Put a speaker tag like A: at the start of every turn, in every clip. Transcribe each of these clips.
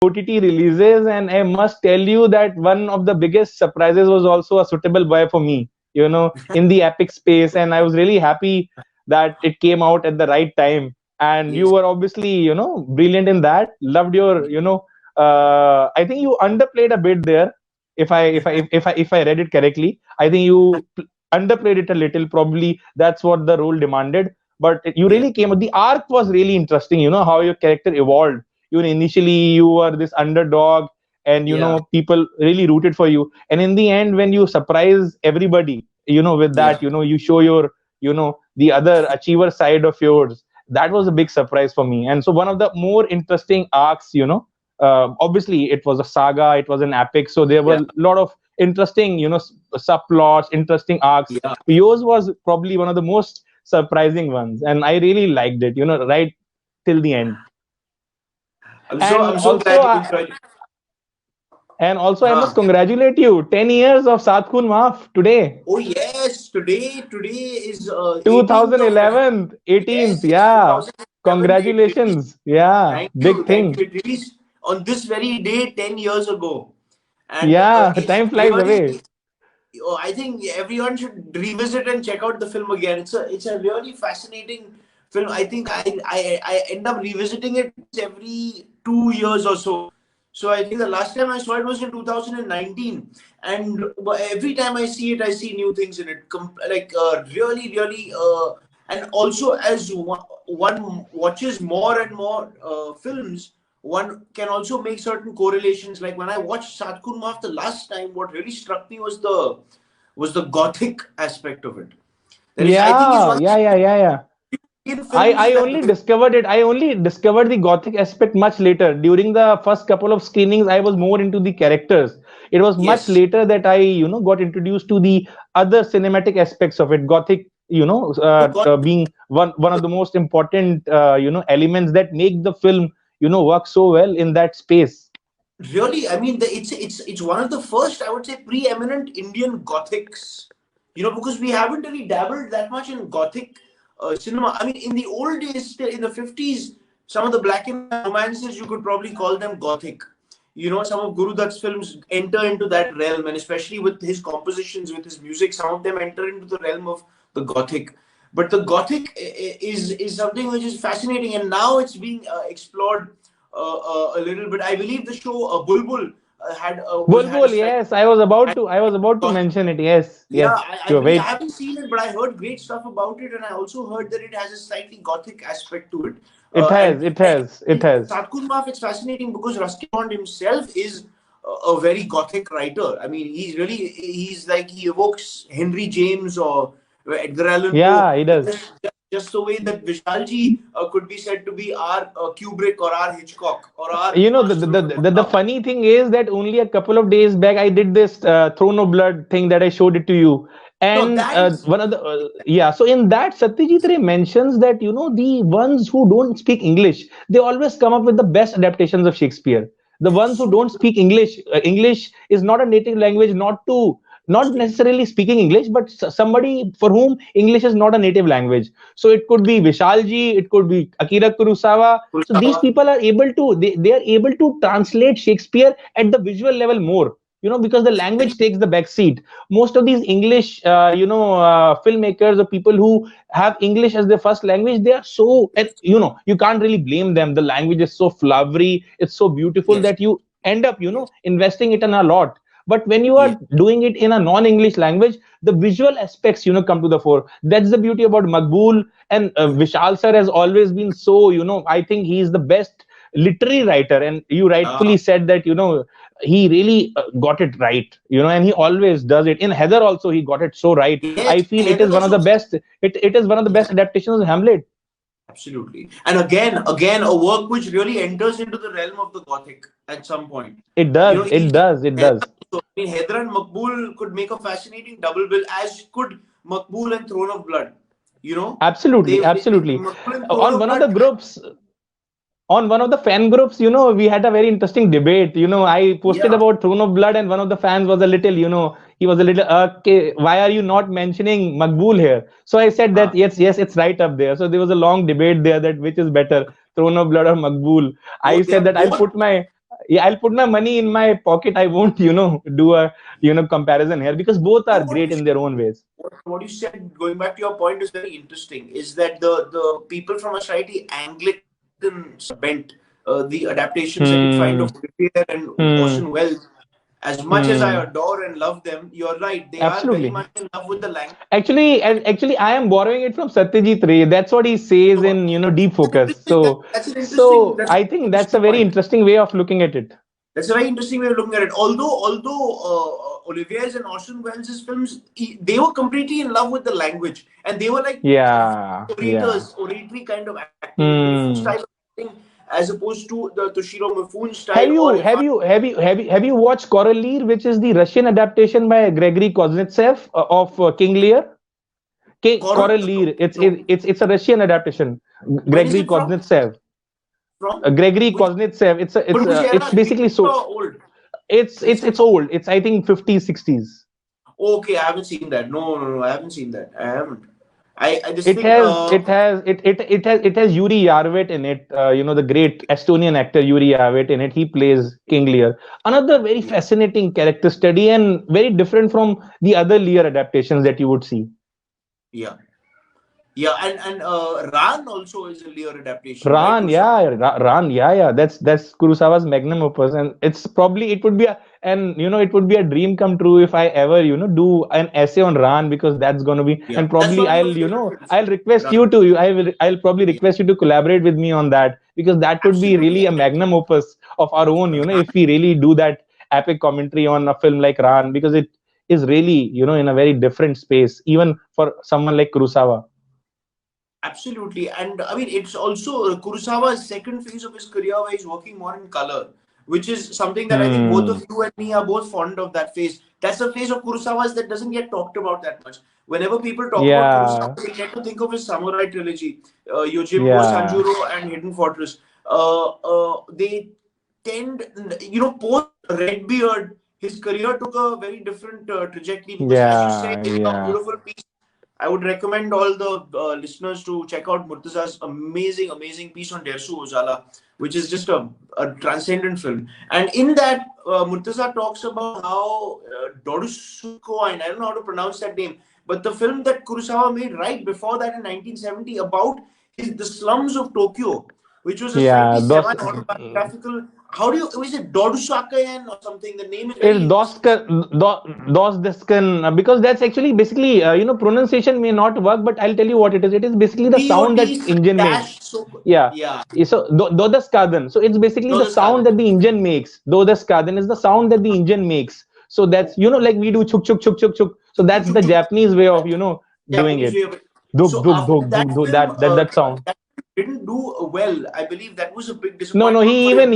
A: OTT releases, and I must tell you that one of the biggest surprises was also a suitable boy for me, in the epic space, and I was really happy that it came out at the right time. And you
B: Yes.
A: were obviously, brilliant in that. Loved your, I think you underplayed a bit there. If I read it correctly, I think you underplayed it a little. Probably that's what the role demanded. But you
B: Yeah.
A: really came. The arc was really interesting. You know how your character evolved. Initially you were this underdog, and
B: Yeah.
A: people really rooted for you, and in the end when you surprise everybody, with
B: Yeah.
A: that, you show your, the other achiever side of yours. That was a big surprise for me. And so one of the more interesting arcs, obviously it was a saga, it was an epic, so there were
B: Yeah.
A: a lot of interesting, subplots, interesting arcs.
B: Yeah.
A: Yours was probably one of the most surprising ones, and I really liked it, right till the end.
B: I'm
A: And
B: so
A: also,
B: glad you enjoyed it.
A: I must
B: Huh.
A: congratulate you. 10 years of Saath Khoon Maaf today.
B: Oh yes, today is 18th of
A: 2011, 18th.
B: yes, yes,
A: Yeah.
B: 2007 it released.
A: Congratulations. Yeah.
B: Thank you,
A: Big
B: thank you.
A: thing.
B: It released on this very day 10 years ago, and
A: Yeah.
B: it's
A: Time flies
B: really.
A: away.
B: I think everyone should revisit and check out the film again. It's a really fascinating film. I think I end up revisiting it once every 2 years or so. So I think the last time I saw it was in 2019, and every time I see it, I see new things in it. Like really, really, and also as one watches more and more films, one can also make certain correlations. Like when I watched Satkur Maaf the last time, what really struck me was the gothic aspect of it. There is, I think, is
A: Yeah.
B: one of
A: Yeah. Yeah. Yeah. Yeah.
B: the Indian
A: I,
B: films
A: I
B: that
A: only discovered it. I only discovered the gothic aspect much later. During the first couple of screenings, I was more into the characters. It was much
B: yes,
A: later that I, got introduced to the other cinematic aspects of it. Gothic,
B: the got
A: being one of the most important, elements that make the film, work so well in that space.
B: really. I mean, it's one of the first, I would say, preeminent Indian gothics. Because we haven't really dabbled that much in gothic cinema. I mean, in the old days, still in the 50s, some of the black and white romances, you could probably call them gothic. Some of Guru Dutt's films enter into that realm, and especially with his compositions, with his music, some of them enter into the realm of the gothic. But the gothic is something which is fascinating, and now it's being explored a little bit. I believe the show Bulbul had a
A: Bulbul,
B: slight
A: yes, I was about to mention it. Yes,
B: yeah,
A: yes, you're
B: I
A: right.
B: haven't seen it, but I heard great stuff about it, and I also heard that it has a slightly gothic aspect to it.
A: It
B: And
A: has, it has, it
B: in
A: has.
B: Satkur Maaf, it's fascinating because Ruskin Bond himself is a very gothic writer. I mean, he's like, he evokes Henry James or Edgar Allan Poe,
A: Yeah, he does.
B: just the way that Vishalji could be said to be our Kubrick or our Hitchcock or our
A: You know, the,
B: master
A: the
B: of
A: the the
B: drama.
A: funny thing is that only a couple of days back I did this Throne of Blood thing that I showed it to you.
B: No,
A: And
B: that is
A: one of the yeah, so in that Satyajit Ray mentions that, the ones who don't speak English, they always come up with the best adaptations of Shakespeare. The ones who
B: so
A: don't speak English, English is not a native language, not necessarily speaking English, but somebody for whom English is not a native language. So it could be Vishalji, it could be Akira Kurosawa. So these
B: interesting.
A: people are able to, they are able to translate Shakespeare at the visual level more, because the language takes the back seat. Most of these English, filmmakers or people who have English as their first language, they are so, and you can't really blame them. The language is so flowery, it's so beautiful
B: Yes,
A: that you end up,
B: yes,
A: investing it in a lot. But when you
B: yes.
A: are doing it in a non-English language, the visual aspects, come to the fore. That's the beauty about Maqbool. And Vishal sir has always been so, I think he's the best literary writer, and you
B: Yeah.
A: rightfully said that, he really got it right, and he always does it. In Heather also he got it so right.
B: Yes,
A: I feel it
B: Heather
A: is one of
B: also.
A: the best, it is one of the best
B: Yeah,
A: adaptations of Hamlet.
B: absolutely. And again, a work which really enters into the realm of the Gothic at some point.
A: It
B: You
A: does,
B: know,
A: it
B: even
A: does, it
B: Heather,
A: does.
B: also, I mean, Heather and Makbul could make a fascinating double bill, as could Makbul and Throne of Blood.
A: Absolutely, absolutely.
B: Makbul and Throne
A: On
B: of
A: one of the
B: Blood.
A: groups, on one of the fan groups, we had a very interesting debate. I posted
B: Yeah,
A: about Throne of Blood, and one of the fans was a little, he was a little, okay, why are you not mentioning Makbul here? So I said
B: huh.
A: that yes, yes, it's right up there. So there was a long debate there that which is better, Throne of Blood or Makbul.
B: No,
A: I
B: they
A: said
B: are
A: that I'll
B: both
A: put my, yeah, I'll put my money in my pocket. I won't, do a, comparison here because both are
B: No, what
A: great
B: you
A: in their own ways.
B: what you said, going back to your point, is very interesting. Is that the people from a slightly Anglican bent, the adaptations that you find
A: Hmm.
B: of Olivier and
A: Hmm.
B: Orson Welles, as much as I
A: Hmm.
B: adore and love them, you're right. They are very
A: Absolutely.
B: much in love with the language.
A: Actually, I am borrowing it from Satyajit Ray. That's what he says
B: So
A: in, Deep
B: that's
A: Focus.
B: interesting.
A: So,
B: That's an interesting.
A: so
B: That's
A: I
B: an
A: think that's a
B: interesting
A: very
B: point.
A: interesting way of looking at it.
B: That's a very interesting way of looking at it. Although Olivier's and Orson Welles' films, they were completely in love with the language, and they were like
A: Yeah, yeah.
B: orators, oratory kind of acting, a different style
A: Hmm.
B: of acting, as opposed to the Toshiro Mifune style.
A: Have
B: Or
A: you
B: if
A: have
B: I
A: you have you have you have you watched Coral Lear, which is the Russian adaptation by Gregory Kuznetsov of King Lear?
B: Coral,
A: Coral
B: no,
A: Lear. It's
B: no.
A: it, it's it's a Russian adaptation.
B: When is
A: Gregory
B: it from?
A: Kuznetsov.
B: From
A: Gregory
B: which?
A: Kuznetsov.
B: But which
A: It's
B: era?
A: basically
B: Recent or
A: so.
B: old?
A: It's
B: Recent.
A: old. It's, I think, 50s, 60s.
B: Okay, I haven't seen that. No, no, no, I haven't seen that. I haven't. I this
A: It
B: thing.
A: has it has Yuri Yarvit in it. The great Estonian actor Yuri Yarvit in it. He plays King Lear. Another very
B: Yeah.
A: fascinating character study and very different from the other Lear adaptations that you would see.
B: Yeah. Yeah, and Ran also is a Lear adaptation, right?
A: Ran, yeah, Ran, yeah, yeah. That's Kurosawa's magnum opus, and it would be it would be a dream come true if I ever do an essay on Ran, because that's gonna be,
B: Yeah,
A: and
B: that's
A: probably
B: one of my favorite films.
A: I'll request
B: Ran.
A: you to I'll probably
B: Yeah,
A: request you to collaborate with me on that, because that would be
B: absolutely.
A: really a magnum opus of our own. If we really do that epic commentary on a film like Ran, because it is really in a very different space, even for someone like Kurosawa.
B: Absolutely. And I mean, it's also Kurosawa's second phase of his career where he's working more in color, which is something that I think both
A: Hmm.
B: of you and me are both fond of that phase. That's a phase of Kurosawa's that doesn't get talked about that much. Whenever people talk about
A: Yeah.
B: Kurosawa, they tend to think of his samurai trilogy, Yojimbo,
A: Yeah.
B: Sanjuro, and Hidden Fortress. They tend, post Redbeard, his career took a very different trajectory because, as you say
A: Yeah,
B: in your
A: yeah,
B: beautiful piece, I would recommend all the listeners to check out Murtaza's amazing, amazing piece on Dersu Ozala, which is just a transcendent film. And in that, Murtaza talks about how Dorusuko, and I don't know how to pronounce that name, but the film that Kurosawa made right before that in 1970 about the slums of Tokyo, which was a
A: yeah.
B: slightly semi-autobiographical. How do you, is it Dorusakayan or something? The name is very
A: It's
B: interesting.
A: Dosteskan, because that's actually basically pronunciation may not work, but I'll tell you what it is. It is basically the sound that
B: DOD
A: engine makes.
B: dash so
A: Yeah.
B: yeah.
A: So Dodaskadan. So it's basically
B: No,
A: the
B: the
A: sound
B: Skadan.
A: that the engine makes. Dodaskadan is the sound that the engine makes. So that's
B: Okay.
A: like we do chuk chuk chuk chuk chuk. So
B: Chuk,
A: that's
B: chuk,
A: the
B: chuk.
A: Japanese way of
B: That's
A: doing
B: Japanese
A: it.
B: way of it.
A: Duk
B: So
A: duk
B: after
A: duk duk
B: that
A: duk.
B: film,
A: That sound.
B: that didn't do well. I believe that was a big
A: No, no,
B: disappointment for him.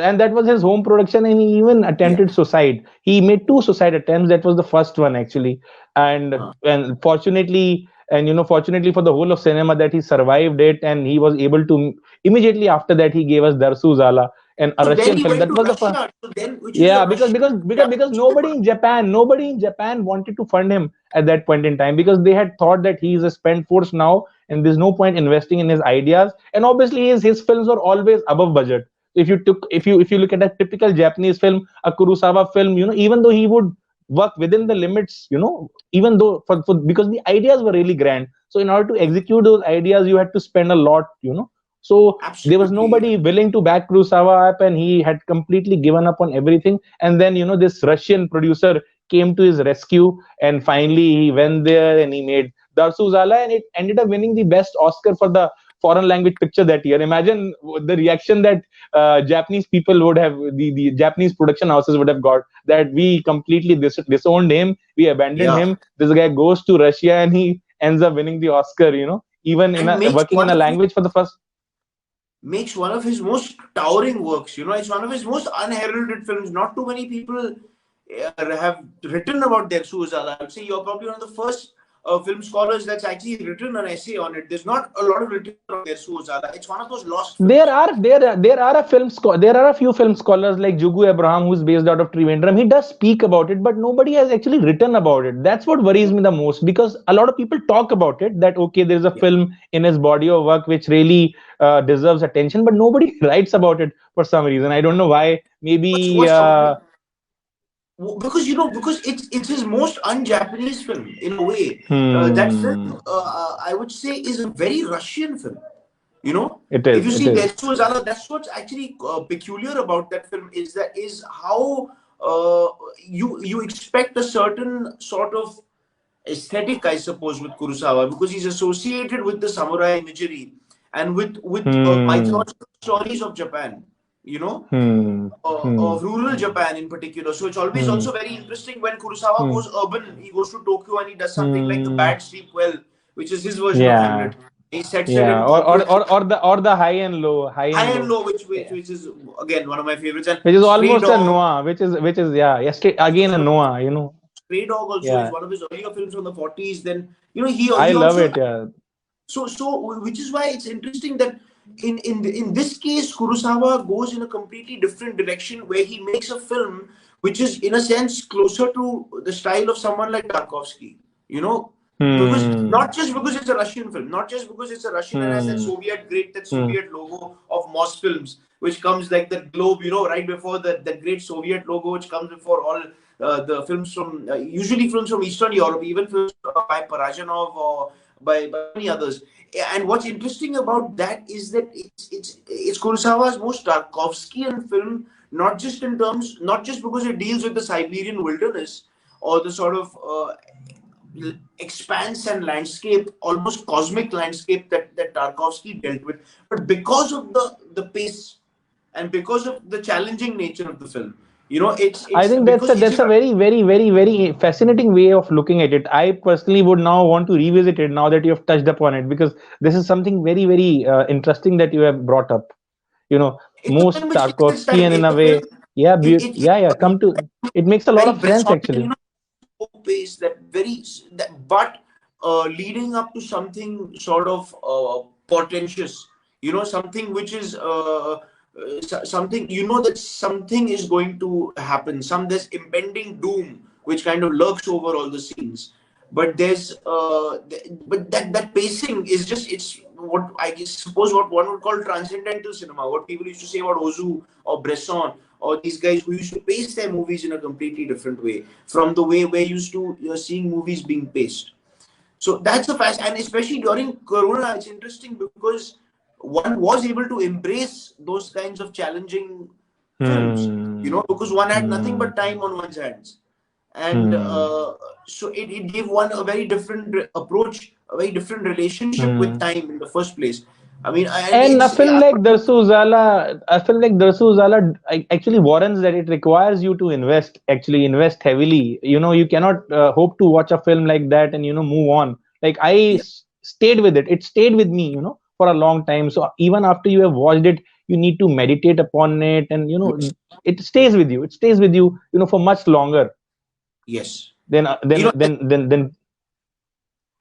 A: and that was his home production, and he even
B: Yeah.
A: attempted suicide. He made two suicide attempts. That was the first one, actually, and
B: Uh,
A: fortunately for the whole of cinema, that he survived it, and he was able to immediately after that he gave us Darsu Zala, and a
B: so then
A: Russian
B: he
A: film.
B: went
A: That
B: to
A: was the first.
B: Russia. So then, which is
A: Yeah,
B: a
A: because
B: Russian
A: because because because
B: Japanese co
A: nobody in Japan wanted to fund him at that point in time, because they had thought that he is a spent force now, and there's no point investing in his ideas. And obviously, his films were always above budget. If you look at a typical Japanese film, a Kurosawa film, even though he would work within the limits, even though because the ideas were really grand. So in order to execute those ideas, you had to spend a lot. So there was
B: Absolutely.
A: nobody willing to back Kurosawa up, and he had completely given up on everything. And then this Russian producer came to his rescue, and finally he went there and he made Darsu Zala, and it ended up winning the best Oscar for the foreign language picture that year. Imagine the reaction that Japanese people would have, the Japanese production houses would have got, that we completely disowned him, we abandoned
B: Yeah.
A: him. This guy goes to Russia and he ends up winning the Oscar. Even
B: And
A: working in a language for the first.
B: makes one of his most towering works. It's one of his most unheralded films. Not too many people have written about Dersu Uzala. I would say you're probably one of the first film scholars that's actually written an essay on it. There's not a lot of literature on Dersu Ozala. It's one of those lost
A: There
B: films.
A: are there are a there are a few film scholars like Jugu Abraham, who's based out of Trivandrum. He does speak about it, but nobody has actually written about it. That's what worries me the most, because a lot of people talk about it, that okay, there's a
B: Yeah.
A: film in his body of work which really deserves attention, but nobody writes about it for some reason. I don't know why. Maybe
B: What's troubling? Because because it's his most un-Japanese film in a way. That
A: hmm,
B: film, I would say, is a very Russian film. You know,
A: it
B: if
A: is,
B: you
A: it
B: see
A: is.
B: Desu Zala, that's what's actually peculiar about that film, is how you expect a certain sort of aesthetic, I suppose, with Kurosawa, because he's associated with the samurai imagery and with
A: Hmm,
B: mythological stories of Japan. You know,
A: hmm, hmm,
B: of rural Japan in particular. So it's always
A: hmm,
B: also very interesting when Kurosawa
A: hmm,
B: goes urban. He goes to Tokyo and he does something like The
A: hmm.
B: Bad Sleep Well, which is his version of
A: Yeah.
B: Hamlet. He sets it
A: Yeah,
B: in corporate
A: or the high and low, high
B: High
A: and
B: and
A: low,
B: Low,
A: yeah.
B: which is again one of my favorites, and
A: Which is
B: Stray
A: almost a
B: Dog.
A: Noah, which is yeah, yesterday again a Noah, you know.
B: Stray Dog also is
A: Yeah,
B: one of his earlier films from the 40s. Then
A: I
B: he
A: love
B: also
A: it. Yeah.
B: which is why it's interesting that in this case Kurosawa goes in a completely different direction where he makes a film which is in a sense closer to the style of someone like Tarkovsky. You know, because
A: Hmm.
B: not just because it's a Russian film, not just because it's a Russian and has
A: Hmm.
B: that
A: Hmm.
B: Soviet logo of Moss Films, which comes like the globe, right before the great Soviet logo, which comes before all the films from usually films from Eastern Europe, even films by Parajanov or by many others. And what's interesting about that is that it's Kurosawa's most Tarkovskian film, not just because it deals with the Siberian wilderness or the sort of expanse and landscape, almost cosmic landscape that Tarkovsky dealt with, but because of the pace and because of the challenging nature of the film.
A: I
B: It's
A: think
B: because it's
A: that's a very, very, very, very fascinating way of looking at it. I personally would now want to revisit it now that you have touched upon it, because this is something very, very interesting that you have brought up. You know,
B: it's a film
A: most
B: which takes its time.
A: Tarkovskian in
B: It's
A: a
B: a film.
A: way. Yeah, yeah, yeah.
B: Again,
A: Come to it makes a lot
B: very
A: of sense
B: Bresonian,
A: actually.
B: pace but leading up to something sort of portentous, something which is something, that something is going to happen, this impending doom which kind of lurks over all the scenes. But but that pacing is just, it's what I guess, suppose what one would call transcendental cinema, what people used to say about Ozu or Bresson or these guys who used to pace their movies in a completely different way from the way we're used to seeing movies being paced. So that's a fact, and especially during Corona, it's interesting because one was able to embrace those kinds of challenging films,
A: Hmm.
B: because one had nothing
A: Hmm.
B: but time on one's hands, and
A: Hmm.
B: so it gave one a very different approach, a very different relationship with
A: Hmm.
B: time in the first place. I mean, and
A: And a
B: it's
A: film like Darsu Zala, a film like Darsu Zala actually warrants that it requires you to actually invest heavily. You know, you cannot hope to watch a film like that and, move on. Like
B: yeah,
A: stayed with it. It stayed with me, for a long time. So even after you have watched it, you need to meditate upon it, and,
B: yes,
A: it stays with you. It stays with you, for much longer
B: yes.
A: than,
B: You know,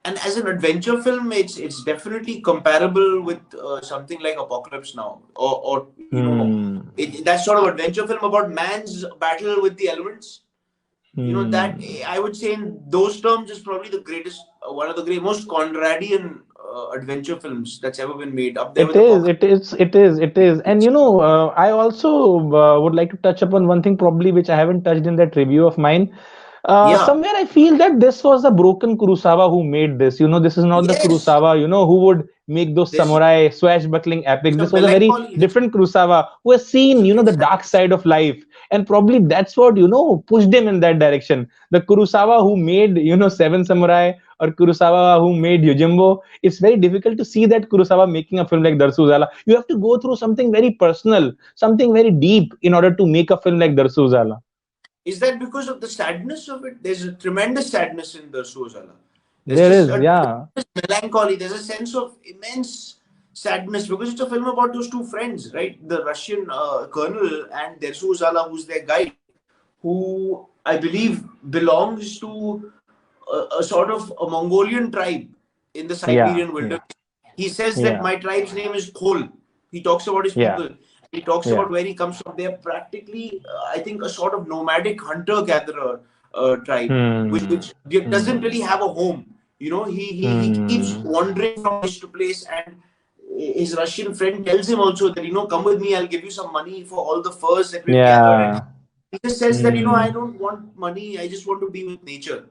B: and as an adventure film, it's definitely comparable with something like Apocalypse Now, or
A: hmm,
B: that sort of adventure film about man's battle with the elements. That
A: hmm.
B: I would say in those terms is probably the greatest, one of the most Conradian adventure films that's ever been made, up there
A: It
B: with
A: is,
B: Apocalypse.
A: it is, it is, it is. And I also would like to touch upon one thing probably which I haven't touched in that review of mine.
B: Yeah.
A: Somewhere I feel that this was a broken Kurosawa who made this. This is not the
B: Yes.
A: Kurosawa, who would make those
B: There's
A: samurai swashbuckling epics.
B: a
A: This was a very
B: melancholy.
A: different Kurosawa who has seen, the dark
B: Exactly.
A: side of life. And probably that's what, pushed him in that direction. The Kurosawa who made, Seven Samurai, or Kurosawa who made Yojimbo, it's very difficult to see that Kurosawa making a film like Darsuzala. You have to go through something very personal, something very deep in order to make a film like Darsuzala.
B: Is that because of the sadness of it? There's a tremendous sadness in the Sozala. There's
A: There
B: just
A: is,
B: a
A: yeah.
B: tremendous melancholy. There's a sense of immense sadness because it's a film about those two friends, right? The Russian colonel and Dersu Uzala, who's their guide, who I believe belongs to a sort of a Mongolian tribe in the
A: Yeah,
B: Siberian
A: yeah,
B: wilderness. He says that
A: yeah,
B: my tribe's name is Khol. He talks about his
A: yeah,
B: people. He talks
A: yeah.
B: about where he comes from. They're practically, I think, a sort of nomadic hunter-gatherer tribe,
A: Hmm.
B: which doesn't
A: Hmm.
B: really have a home. He keeps
A: Hmm.
B: wandering from place to place, and his Russian friend tells him also that, come with me, I'll give you some money for all the furs that we've gathered. And
A: Yeah.
B: he just says that, I
A: Hmm.
B: don't want money, I just want to be with nature.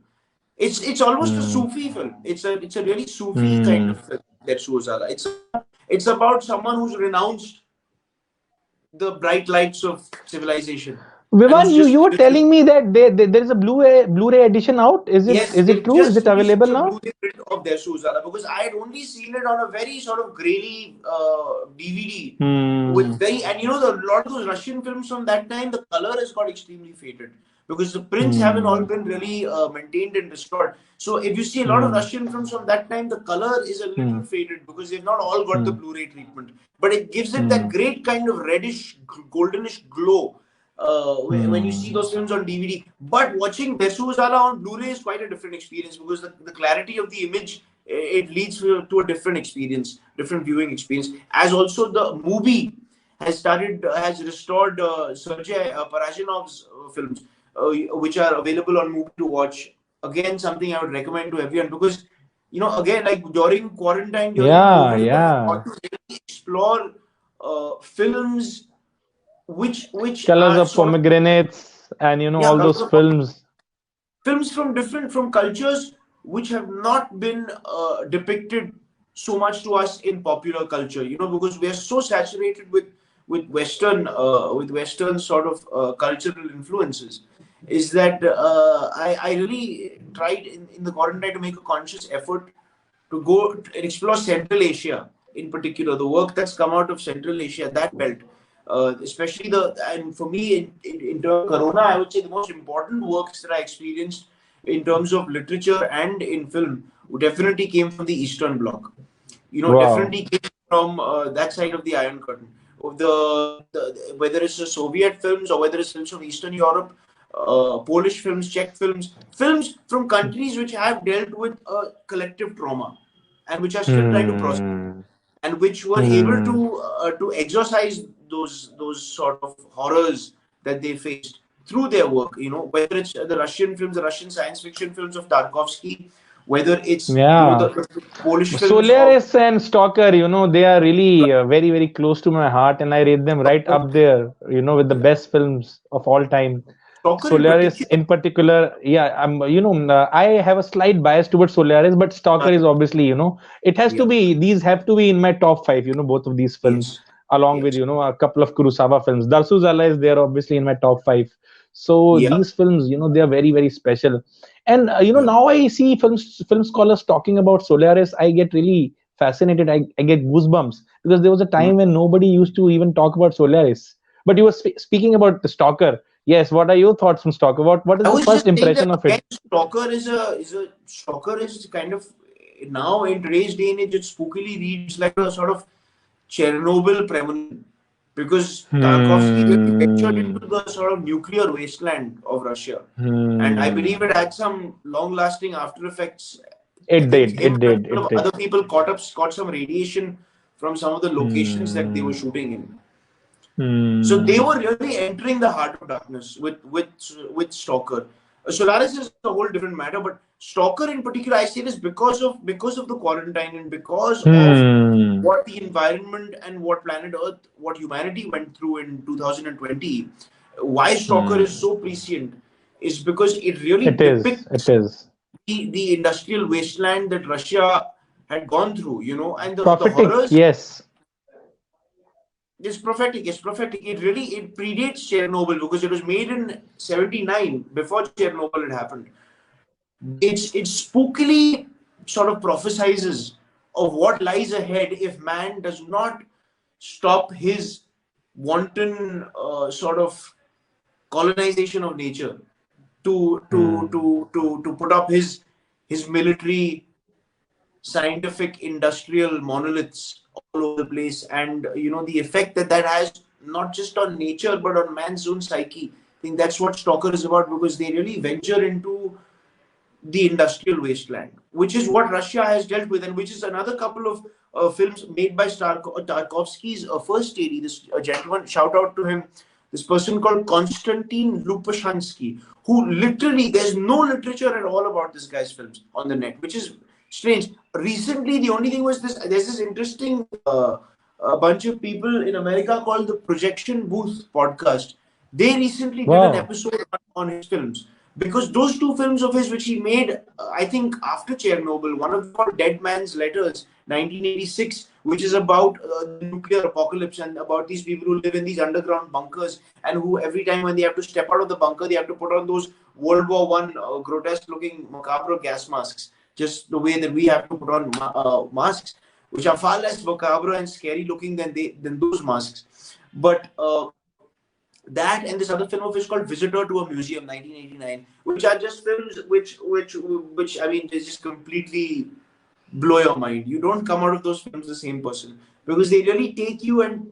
B: It's almost a
A: Hmm.
B: Sufi film. It's a really Sufi kind
A: Hmm.
B: of film, that Shozala. It's about someone who's renounced the bright lights of civilization and
A: Vivan,
B: who's
A: you
B: just
A: were
B: lived.
A: telling me that there is a Blu-ray edition out.
B: Yes,
A: Is it
B: they've
A: true? Is
B: just
A: it
B: released
A: available
B: a
A: now?
B: Blu-ray print of their Shozala, because I had only seen it on a very sort of grainy DVD with
A: Hmm.
B: very, and a lot of those Russian films from that time, the color has got extremely faded because the prints haven't all
A: Hmm.
B: been really maintained and restored. So if you see a lot of
A: Hmm.
B: Russian films from that time, the color is a
A: Hmm.
B: little faded because they've not all got the
A: Hmm.
B: Blu-ray treatment, but it gives it that
A: Hmm.
B: great kind of reddish, goldenish glow when you see
A: Hmm.
B: those films on DVD. But watching Besuzala on Blu-ray is quite a different experience because the clarity of the image, it leads to a different experience, different viewing experience. As also the movie has restored Sergei Parajanov's films, which are available on movie to watch. Again, something I would recommend to everyone because again, like during quarantine, during
A: Yeah,
B: COVID, I
A: yeah.
B: got to really explore films which
A: Colors
B: are
A: of
B: sort of,
A: Pomegranates and
B: yeah,
A: all those films.
B: films from cultures which have not been depicted so much to us in popular culture, because we are so saturated with western sort of cultural influences, is that I really tried in the quarantine to make a conscious effort to go and explore Central Asia in particular, the work that's come out of Central Asia, that belt. Especially and for me, in terms of Corona, I would say the most important works that I experienced in terms of literature and in film definitely came from the Eastern Bloc.
A: Wow.
B: Definitely came from that side of the Iron Curtain. Of whether it's the Soviet films or whether it's films from Eastern Europe, Polish films, Czech films, films from countries which have dealt with a collective trauma and which are still trying to process,
A: Hmm.
B: and which were able
A: Hmm.
B: to exorcise those sort of horrors that they faced through their work. Whether it's the Russian films, the Russian science fiction films of Tarkovsky, whether it's
A: Yeah.
B: the Polish films of
A: Solaris and Stalker, they are really very, very close to my heart, and I rate them right up there, with the
B: yeah,
A: best films of all time.
B: Stalker in
A: Solaris,
B: particular.
A: in particular, yeah, I have a slight bias towards Solaris, but Stalker is obviously, it has to
B: Yeah.
A: be, these have to be in my top five, both of these films,
B: Yes.
A: along with,
B: Yes.
A: a couple of Kurosawa films. Darsuzala is there, obviously, in my top five. So
B: Yeah.
A: these films, they are very, very special. And
B: Yeah.
A: now I see film scholars talking about Solaris. I get really fascinated. I get goosebumps because there was a
B: Hmm.
A: time when nobody used to even talk about Solaris. But you were speaking about the Stalker. Yes. What are your thoughts on Stalker? What is
B: I
A: the
B: was just
A: first
B: saying that
A: impression of
B: again,
A: it?
B: Stalker is kind of, now in today's day and age, it spookily reads like a sort of Chernobyl premonition, because Tarkovsky really ventured
A: Hmm.
B: into the sort of nuclear wasteland of Russia, and I believe
A: Hmm.
B: it had some long-lasting after effects. I
A: It
B: think
A: did.
B: him
A: It
B: and a
A: did.
B: couple
A: It
B: of
A: did.
B: other people caught some radiation from some of the locations that they
A: Hmm.
B: were shooting in. So they
A: Hmm.
B: were really entering the heart of darkness with Stalker. Solaris is a whole different matter, but Stalker in particular, I say this because of the quarantine and because of
A: Hmm.
B: what the environment and what planet Earth, what humanity went through in 2020. Why Stalker is
A: Hmm.
B: so prescient is because it really
A: It is. It
B: depicts
A: is
B: the industrial wasteland that Russia had gone through, and the
A: prophetic.
B: horrors.
A: Yes.
B: It's prophetic. It's prophetic. It predates Chernobyl because it was made in '79 before Chernobyl had happened. It spookily sort of prophesizes of what lies ahead if man does not stop his wanton sort of colonization of nature
A: Hmm.
B: to put up his military, scientific, industrial monoliths all over the place, and the effect that has not just on nature but on man's own psyche. I think that's what Stalker is about, because they really venture into the industrial wasteland, which is what Russia has dealt with, and which is another couple of films made by Tarkovsky's first lady, this gentleman, shout out to him, this person called Konstantin Lukashansky, who literally, there's no literature at all about this guy's films on the net, which is strange. Recently, the only thing was this, there's this interesting a bunch of people in America called the Projection Booth podcast. They recently did an
A: Wow.
B: episode on his films, because those two films of his, which he made, I think after Chernobyl, one of them called Dead Man's Letters, 1986, which is about the nuclear apocalypse and about these people who live in these underground bunkers, and who every time when they have to step out of the bunker, they have to put on those World War One grotesque-looking macabre gas masks, just the way that we have to put on masks, which are far less macabre and scary looking than those masks. But that and this other film of his called Visitor to a Museum, 1989, which are just films which I mean, they just completely blow your mind. You don't come out of those films the same person, because they really take you and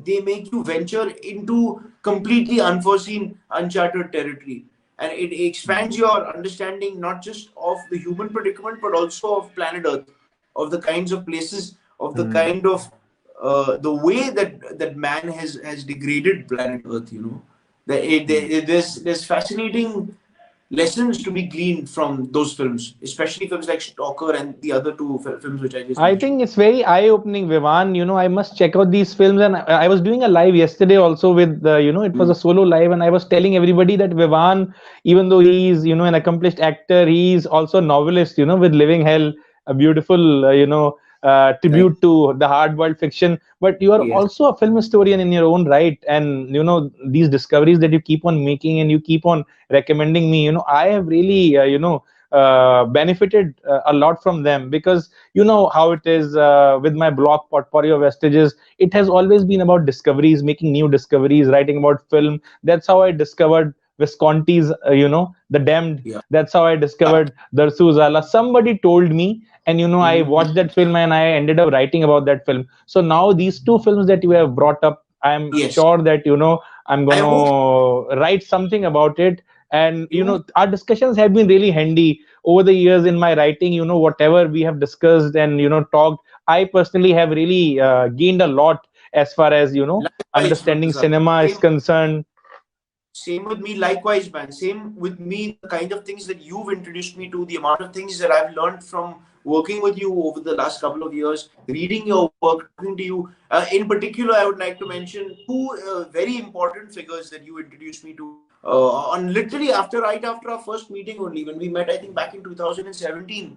B: they make you venture into completely unforeseen, uncharted territory. And it expands your understanding not just of the human predicament, but also of planet Earth, of the kinds of places, of the
A: Hmm.
B: kind of the way that man has degraded planet Earth. You know, there's fascinating lessons to be gleaned from those films, especially films like Stalker and the other two films which I just
A: I
B: mentioned.
A: think it's very eye-opening, Vivan. I must check out these films. And I was doing a live yesterday also with, it was a solo live, and I was telling everybody that Vivan, even though he's, an accomplished actor, he's also a novelist, with Living Hell, a beautiful,
B: Right.
A: tribute to the hard-boiled fiction. But you are
B: Yes.
A: also a film historian in your own right. And, these discoveries that you keep on making and you keep on recommending me, I have really, benefited a lot from them, because you know how it is with my blog Portfolio Vestiges. It has always been about discoveries, making new discoveries, writing about film. That's how I discovered Visconti's, The Damned.
B: Yeah.
A: That's how I
B: Yeah.
A: discovered Darsu Zala. Somebody told me, and I
B: Mhm.
A: watched that film and I ended up writing about that film. So now these two films that you have brought up, I'm
B: Yes.
A: sure that I'm
B: I hope
A: gonna write something about it. And
B: you.
A: our discussions have been really handy over the years in my writing. Whatever we have discussed and talked, I personally have really gained a lot as far as
B: Likewise,
A: understanding
B: Murtaza.
A: cinema is concerned.
B: Same with me, likewise, man. Same with me, the kind of things that you've introduced me to, the amount of things that I've learned from working with you over the last couple of years, reading your work, talking to you. In particular, I would like to mention two very important figures that you introduced me to. On literally right after our first meeting, only when we met, I think back in 2017.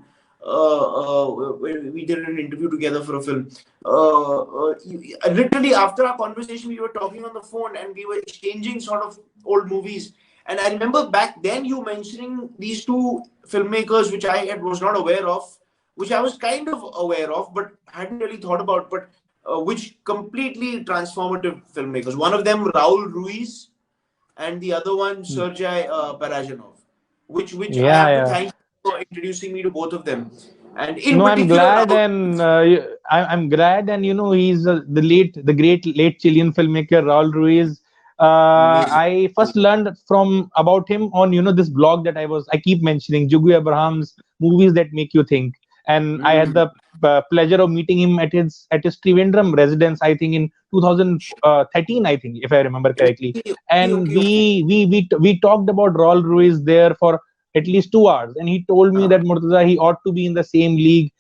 B: We did an interview together for a film. Literally after our conversation, we were talking on the phone and we were exchanging sort of old movies. And I remember back then you mentioning these two filmmakers, which was not aware of, which I was kind of aware of, but hadn't really thought about, but which completely transformative filmmakers. One of them, Raul Ruiz, and the other one, Sergei Parajanov, which I
A: Yeah,
B: have to
A: yeah.
B: thank you for introducing me to both of them. And in
A: No, I'm
B: particular,
A: glad,
B: Raul
A: and
B: Ruiz.
A: I'm glad, and he's the great late Chilean filmmaker Raul Ruiz.
B: Amazing.
A: I first learned from about him on this blog that I keep mentioning, Jugu Abraham's Movies That Make You Think, and I had
B: Mm.
A: the pleasure of meeting him at his Trivandrum residence, I think in 2013, I think, if I remember correctly.
B: Okay, okay,
A: And
B: okay, okay.
A: we talked about Raul Ruiz there for at least 2 hours, and he told me
B: Uh,
A: that Murtaza, he ought to be in the same league,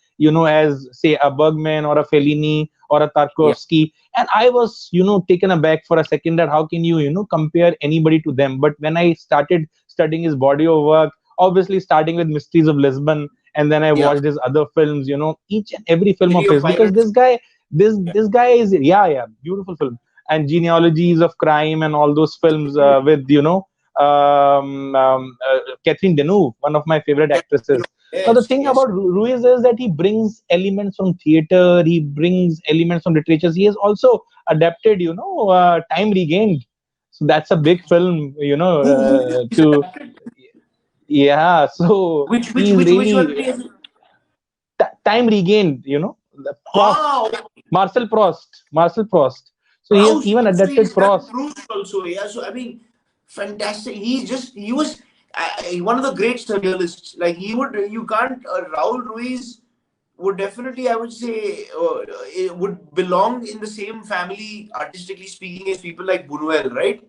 A: as say a Bergman or a Fellini or a
B: yeah,
A: Tarkovsky. And I was, taken aback for a second that how can you, compare anybody to them. But when I started studying his body of work, obviously starting with Mysteries of Lisbon, and then I
B: yeah.
A: watched his other films, each and every film of
B: City of
A: his, because
B: Pirates.
A: this guy, this
B: Yeah.
A: this guy is, yeah, yeah, beautiful film. And Genealogies of Crime and all those films with Catherine Deneuve, one of my favorite actresses. Now, the
B: Yes,
A: thing
B: yes.
A: about Ruiz is that he brings elements from theater, he brings elements from literature. He has also adapted, Time Regained. So that's a big film,
B: Who is
A: to,
B: adapted?
A: yeah. So he's
B: Which one
A: really
B: is?
A: Time Regained, the Prost,
B: Ah,
A: Marcel Prost. So he has
B: Proust
A: even
B: also.
A: adapted
B: He's done
A: Prost.
B: Proust also. Yeah. So I mean, fantastic. He was. one of the great surrealists. Like he would, you can't. Raul Ruiz would definitely, I would say, it would belong in the same family, artistically speaking, as people like Buñuel, right?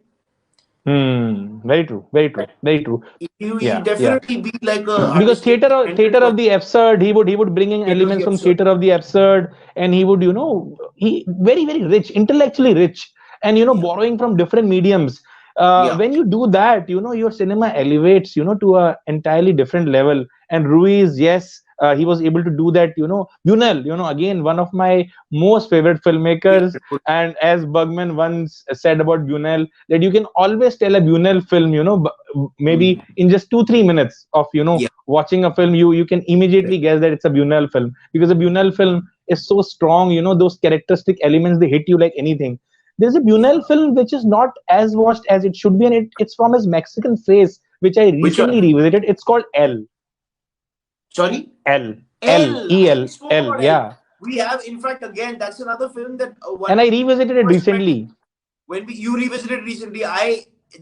A: Very true. Very true. Very true.
B: He
A: Yeah. Yeah.
B: definitely be like a
A: Because
B: artistically talented
A: theater of
B: person.
A: the absurd, he would bring in
B: State of the
A: elements from
B: absurd.
A: theater of the absurd, and he would, he very very rich, intellectually rich, and
B: Yeah,
A: borrowing from different mediums.
B: yeah.
A: When you do that, your cinema elevates, to a entirely different level. And Ruiz, yes, he was able to do that. Buñuel, again, one of my most favorite filmmakers. And as Bergman once said about Buñuel, that you can always tell a Buñuel film, maybe
B: Mm.
A: in just 2-3 minutes of
B: Yeah.
A: watching a film, you can immediately guess that it's a Buñuel film, because a Buñuel film is so strong. Those characteristic elements, they hit you like anything. There's a
B: Yeah.
A: Buñuel film which is not as watched as it should be, and it's from his Mexican face, which I
B: Which
A: recently
B: one?
A: revisited. It's called L.
B: Sorry?
A: L. L.
B: L.
A: E.
B: I
A: L.
B: spoke
A: L.
B: about L.
A: Yeah.
B: We have, in fact, again, that's another film that
A: And
B: one
A: I revisited it
B: first met
A: recently.
B: when you revisited recently.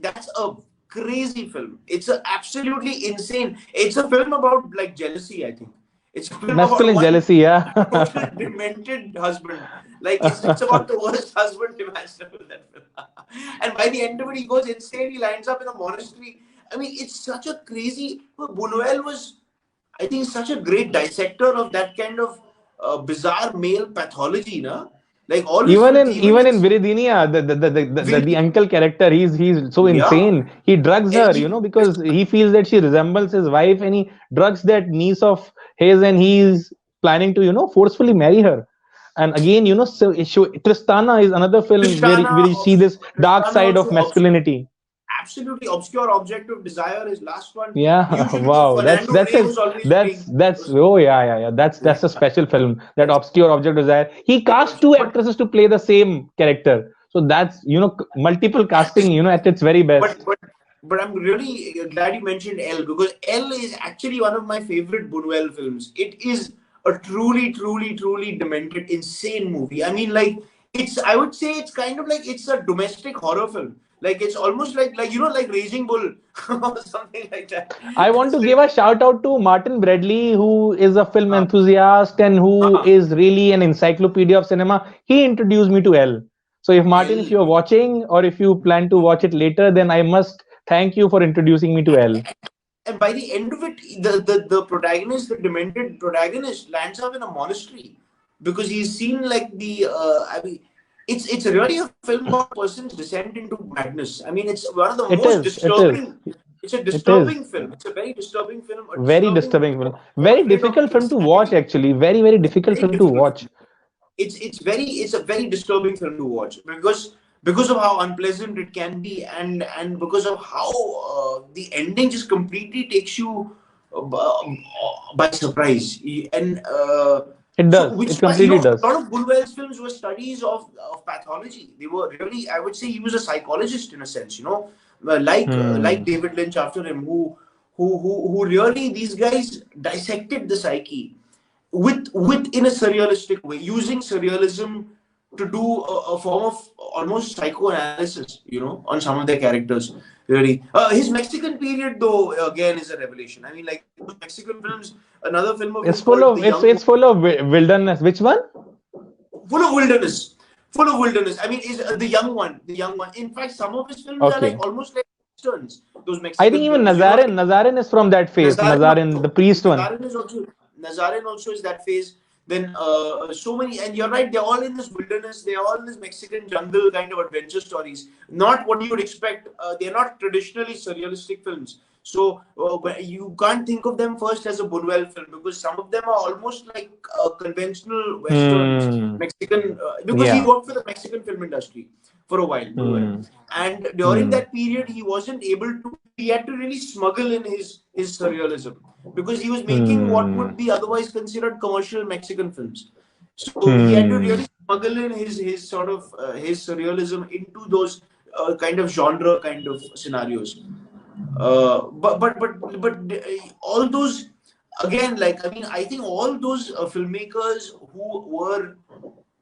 B: That's a crazy film. It's absolutely insane. It's a film about like jealousy. I think it's a film about
A: Masculine
B: one
A: jealousy, yeah.
B: total demented husband. Like it's about the worst husband imaginable. That film. And by the end of it, he goes insane. He lands up in a monastery. I mean, it's such a crazy. Buñuel was, I think, such a great dissector of that kind of bizarre male pathology, na? Like all his
A: even
B: films,
A: in
B: even
A: even in
B: his
A: Viridinia, the
B: Viridiana,
A: uncle character, he's so
B: yeah,
A: insane. He drugs
B: and
A: her,
B: even
A: because he feels that she resembles his wife, and he drugs that niece of his, and he's planning to, forcefully marry her. And again, Tristana is another film where you see this dark
B: Tristana
A: side of
B: also
A: masculinity.
B: absolutely obscure object of desire. His last one,
A: Yeah,
B: usually
A: wow.
B: Fernando
A: That's
B: Rey
A: a
B: was always
A: that's
B: playing
A: that's
B: those
A: oh yeah, yeah, yeah. That's
B: like
A: a special film. That
B: that's
A: obscure object was there. He
B: pure
A: cast
B: object.
A: two
B: But
A: actresses to play the same character. So that's, multiple casting, at its very
B: but
A: best.
B: but but I'm really glad you mentioned L, because L is actually one of my favorite Buñuel films. It is a truly demented, insane movie. I mean, like I would say it's kind of like it's a domestic horror film. Like it's almost like like Raging Bull or something like that.
A: I want
B: It's
A: to give a shout out to Martin Bradley, who is a film enthusiast and who
B: uh,
A: is really an encyclopedia of cinema. He introduced me to L. So if Martin, if
B: L.
A: you're watching or if you plan to watch it later, then I must thank you for introducing me to L.
B: And by the end of it, the protagonist, the demented protagonist, lands up in a monastery because he's seen like the. I mean, it's really a film about a person's descent into madness. I mean, it's one of the
A: It
B: most
A: is, it is,
B: disturbing. It's a
A: it is.
B: disturbing film. It's a very disturbing film. A
A: Very
B: disturbing
A: disturbing film. Very
B: portrait of
A: difficult film to watch,
B: insanity.
A: actually. Very, very difficult
B: Very
A: film to
B: difficult.
A: watch.
B: It's a very disturbing film to watch because of how unpleasant it can be, and because of how the ending just completely takes you by surprise. And
A: It
B: so
A: does.
B: which
A: It completely
B: a
A: does.
B: lot of Bullwell's films were studies of pathology. They were really, I would say, he was a psychologist in a sense, like
A: Hmm.
B: David Lynch after him, who really, these guys dissected the psyche with in a surrealistic way, using surrealism to do a form of almost psychoanalysis, on some of their characters. Really, his Mexican period, though, again, is a revelation. I mean, like those Mexican films. Another film of
A: It's
B: his
A: full
B: called
A: of
B: The
A: it's
B: Young
A: it's full of wilderness. Which one?
B: full of wilderness, full of wilderness. I mean, is the young one, the young one. In fact, some of his films are like
A: Okay.
B: almost like westerns. Those
A: I think
B: Mexican
A: even
B: films,
A: Nazarin is from that phase.
B: Nazarin
A: Nazarin, the
B: also.
A: priest one.
B: Nazarin also is that phase. Then so many, and you're right. They're all in this wilderness. They're all in this Mexican jungle kind of adventure stories. Not what you would expect. They're not traditionally surrealistic films. So you can't think of them first as a Buñuel film, because some of them are almost like conventional westerns,
A: Hmm.
B: Mexican. Because he
A: Yeah.
B: worked for the Mexican film industry for a while, Buñuel.
A: Hmm.
B: And during
A: Hmm.
B: that period, he wasn't able to. He had to really smuggle in his surrealism, because he was making what
A: Hmm.
B: would be otherwise considered commercial Mexican films. So he had to
A: Hmm.
B: really smuggle in his sort of his surrealism into those kind of genre kind of scenarios. But all those, again, like, I mean, I think all those filmmakers who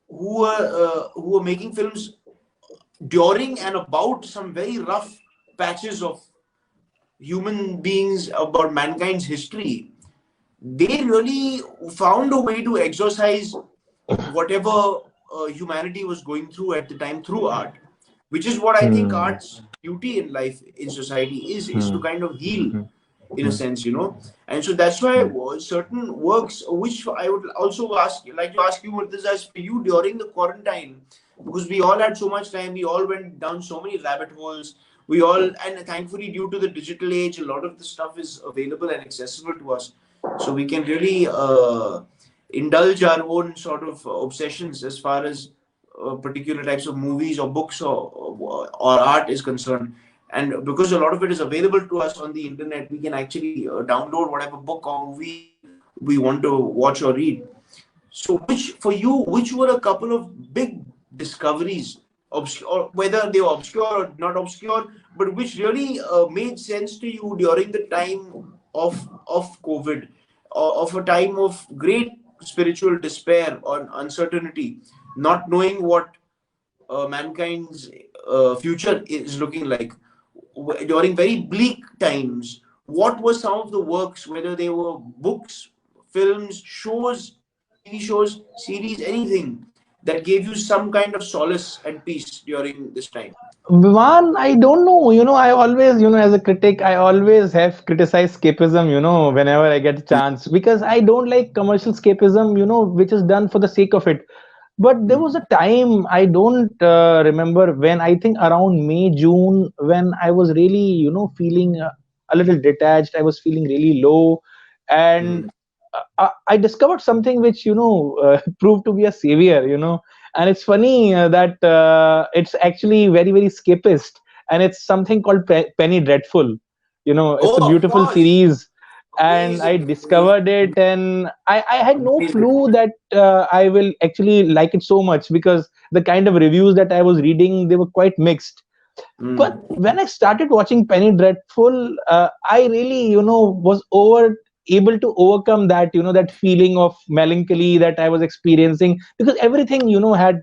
B: were making films during and about some very rough patches of human beings, about mankind's history, they really found a way to exorcise whatever humanity was going through at the time through art, which is what I think
A: Hmm.
B: art's duty in life, in society, is to
A: Hmm.
B: kind of heal,
A: Hmm.
B: in a
A: Hmm.
B: sense, and so that's why
A: Hmm.
B: certain works, which I would also like to ask you, Murtaza, for you during the quarantine, because we all had so much time, we all went down so many rabbit holes, we all, and thankfully due to the digital age, a lot of the stuff is available and accessible to us, so we can really indulge our own sort of obsessions as far as particular types of movies or books or art is concerned. And because a lot of it is available to us on the internet, we can actually download whatever book or movie we want to watch or read. So, which for you, which were a couple of big discoveries, obscure, whether they were obscure or not obscure, but which really made sense to you during the time of COVID, or of a time of great spiritual despair or uncertainty, not knowing what mankind's future is looking like during very bleak times. What were some of the works, whether they were books, films, shows, TV shows, series, anything that gave you some kind of solace and peace during this time?
A: Vivaan, I don't know. I always, as a critic, I always have criticized escapism, whenever I get a chance, because I don't like commercial escapism, which is done for the sake of it. But there was a time, I don't remember when, I think around May, June, when I was really, feeling a little detached. I was feeling really low. And
B: Mm.
A: I discovered something which, proved to be a savior, and it's funny that it's actually very, very escapist. And it's something called Penny Dreadful. It's a
B: Oh, of
A: beautiful
B: course.
A: series. And I
B: Amazing, amazing,
A: discovered it, and I had no
B: amazing.
A: clue that I will actually like it so much, because the kind of reviews that I was reading, they were quite mixed. But
B: Mm.
A: when I started watching Penny Dreadful, I really, was able to overcome that, that feeling of melancholy that I was experiencing, because everything, had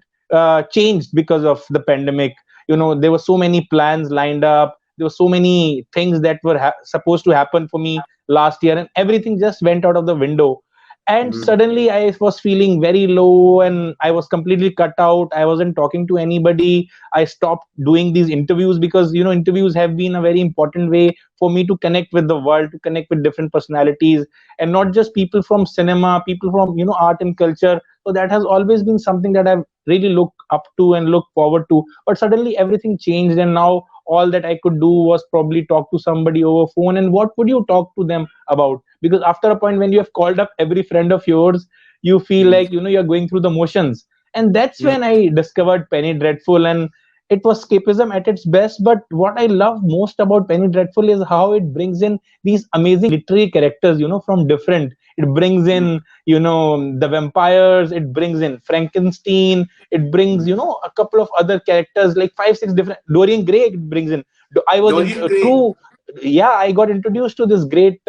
A: changed because of the pandemic. There were so many plans lined up. There were so many things that were supposed to happen for me last year, and everything just went out of the window. And
B: Mm.
A: suddenly I was feeling very low, and I was completely cut out. I wasn't talking to anybody. I stopped doing these interviews, because interviews have been a very important way for me to connect with the world, to connect with different personalities, and not just people from cinema, people from art and culture. So that has always been something that I've really looked up to and looked forward to. But suddenly everything changed, and now all that I could do was probably talk to somebody over phone. And what would you talk to them about? Because after a point, when you have called up every friend of yours, you feel
B: Mm.
A: like you're going through the motions. And that's
B: Mm.
A: when I discovered Penny Dreadful, and it was escapism at its best. But what I love most about Penny Dreadful is how it brings in these amazing literary characters, from different. It brings
B: Mm.
A: in, the vampires. It brings in Frankenstein. It brings,
B: Mm.
A: a couple of other characters, like five, six different. Dorian Gray. It brings in. I was in
B: Dorian Gray,
A: through. Yeah, I got introduced to this great,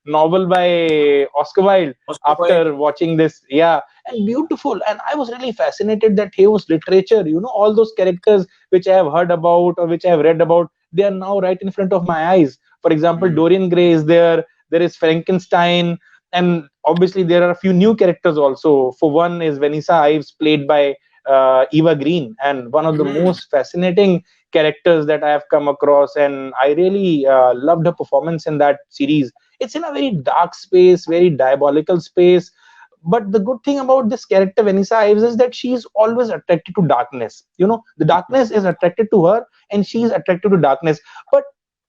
A: novel by Oscar Wilde
B: Oscar Wilde.
A: after watching this. Yeah, and beautiful. And I was really fascinated that he was literature. All those characters which I have heard about or which I have read about, they are now right in front of my eyes. For example,
B: Mm.
A: Dorian Gray is there. There is Frankenstein, and obviously there are a few new characters also. For one is Vanessa Ives, played by Eva Green, and one of the
B: Mm.
A: most fascinating characters that I have come across. And I really loved her performance in that series. It's in a very dark space, very diabolical space. But the good thing about this character, Vanessa Ives, is that she is always attracted to darkness. The darkness is attracted to her, and she is attracted to darkness. But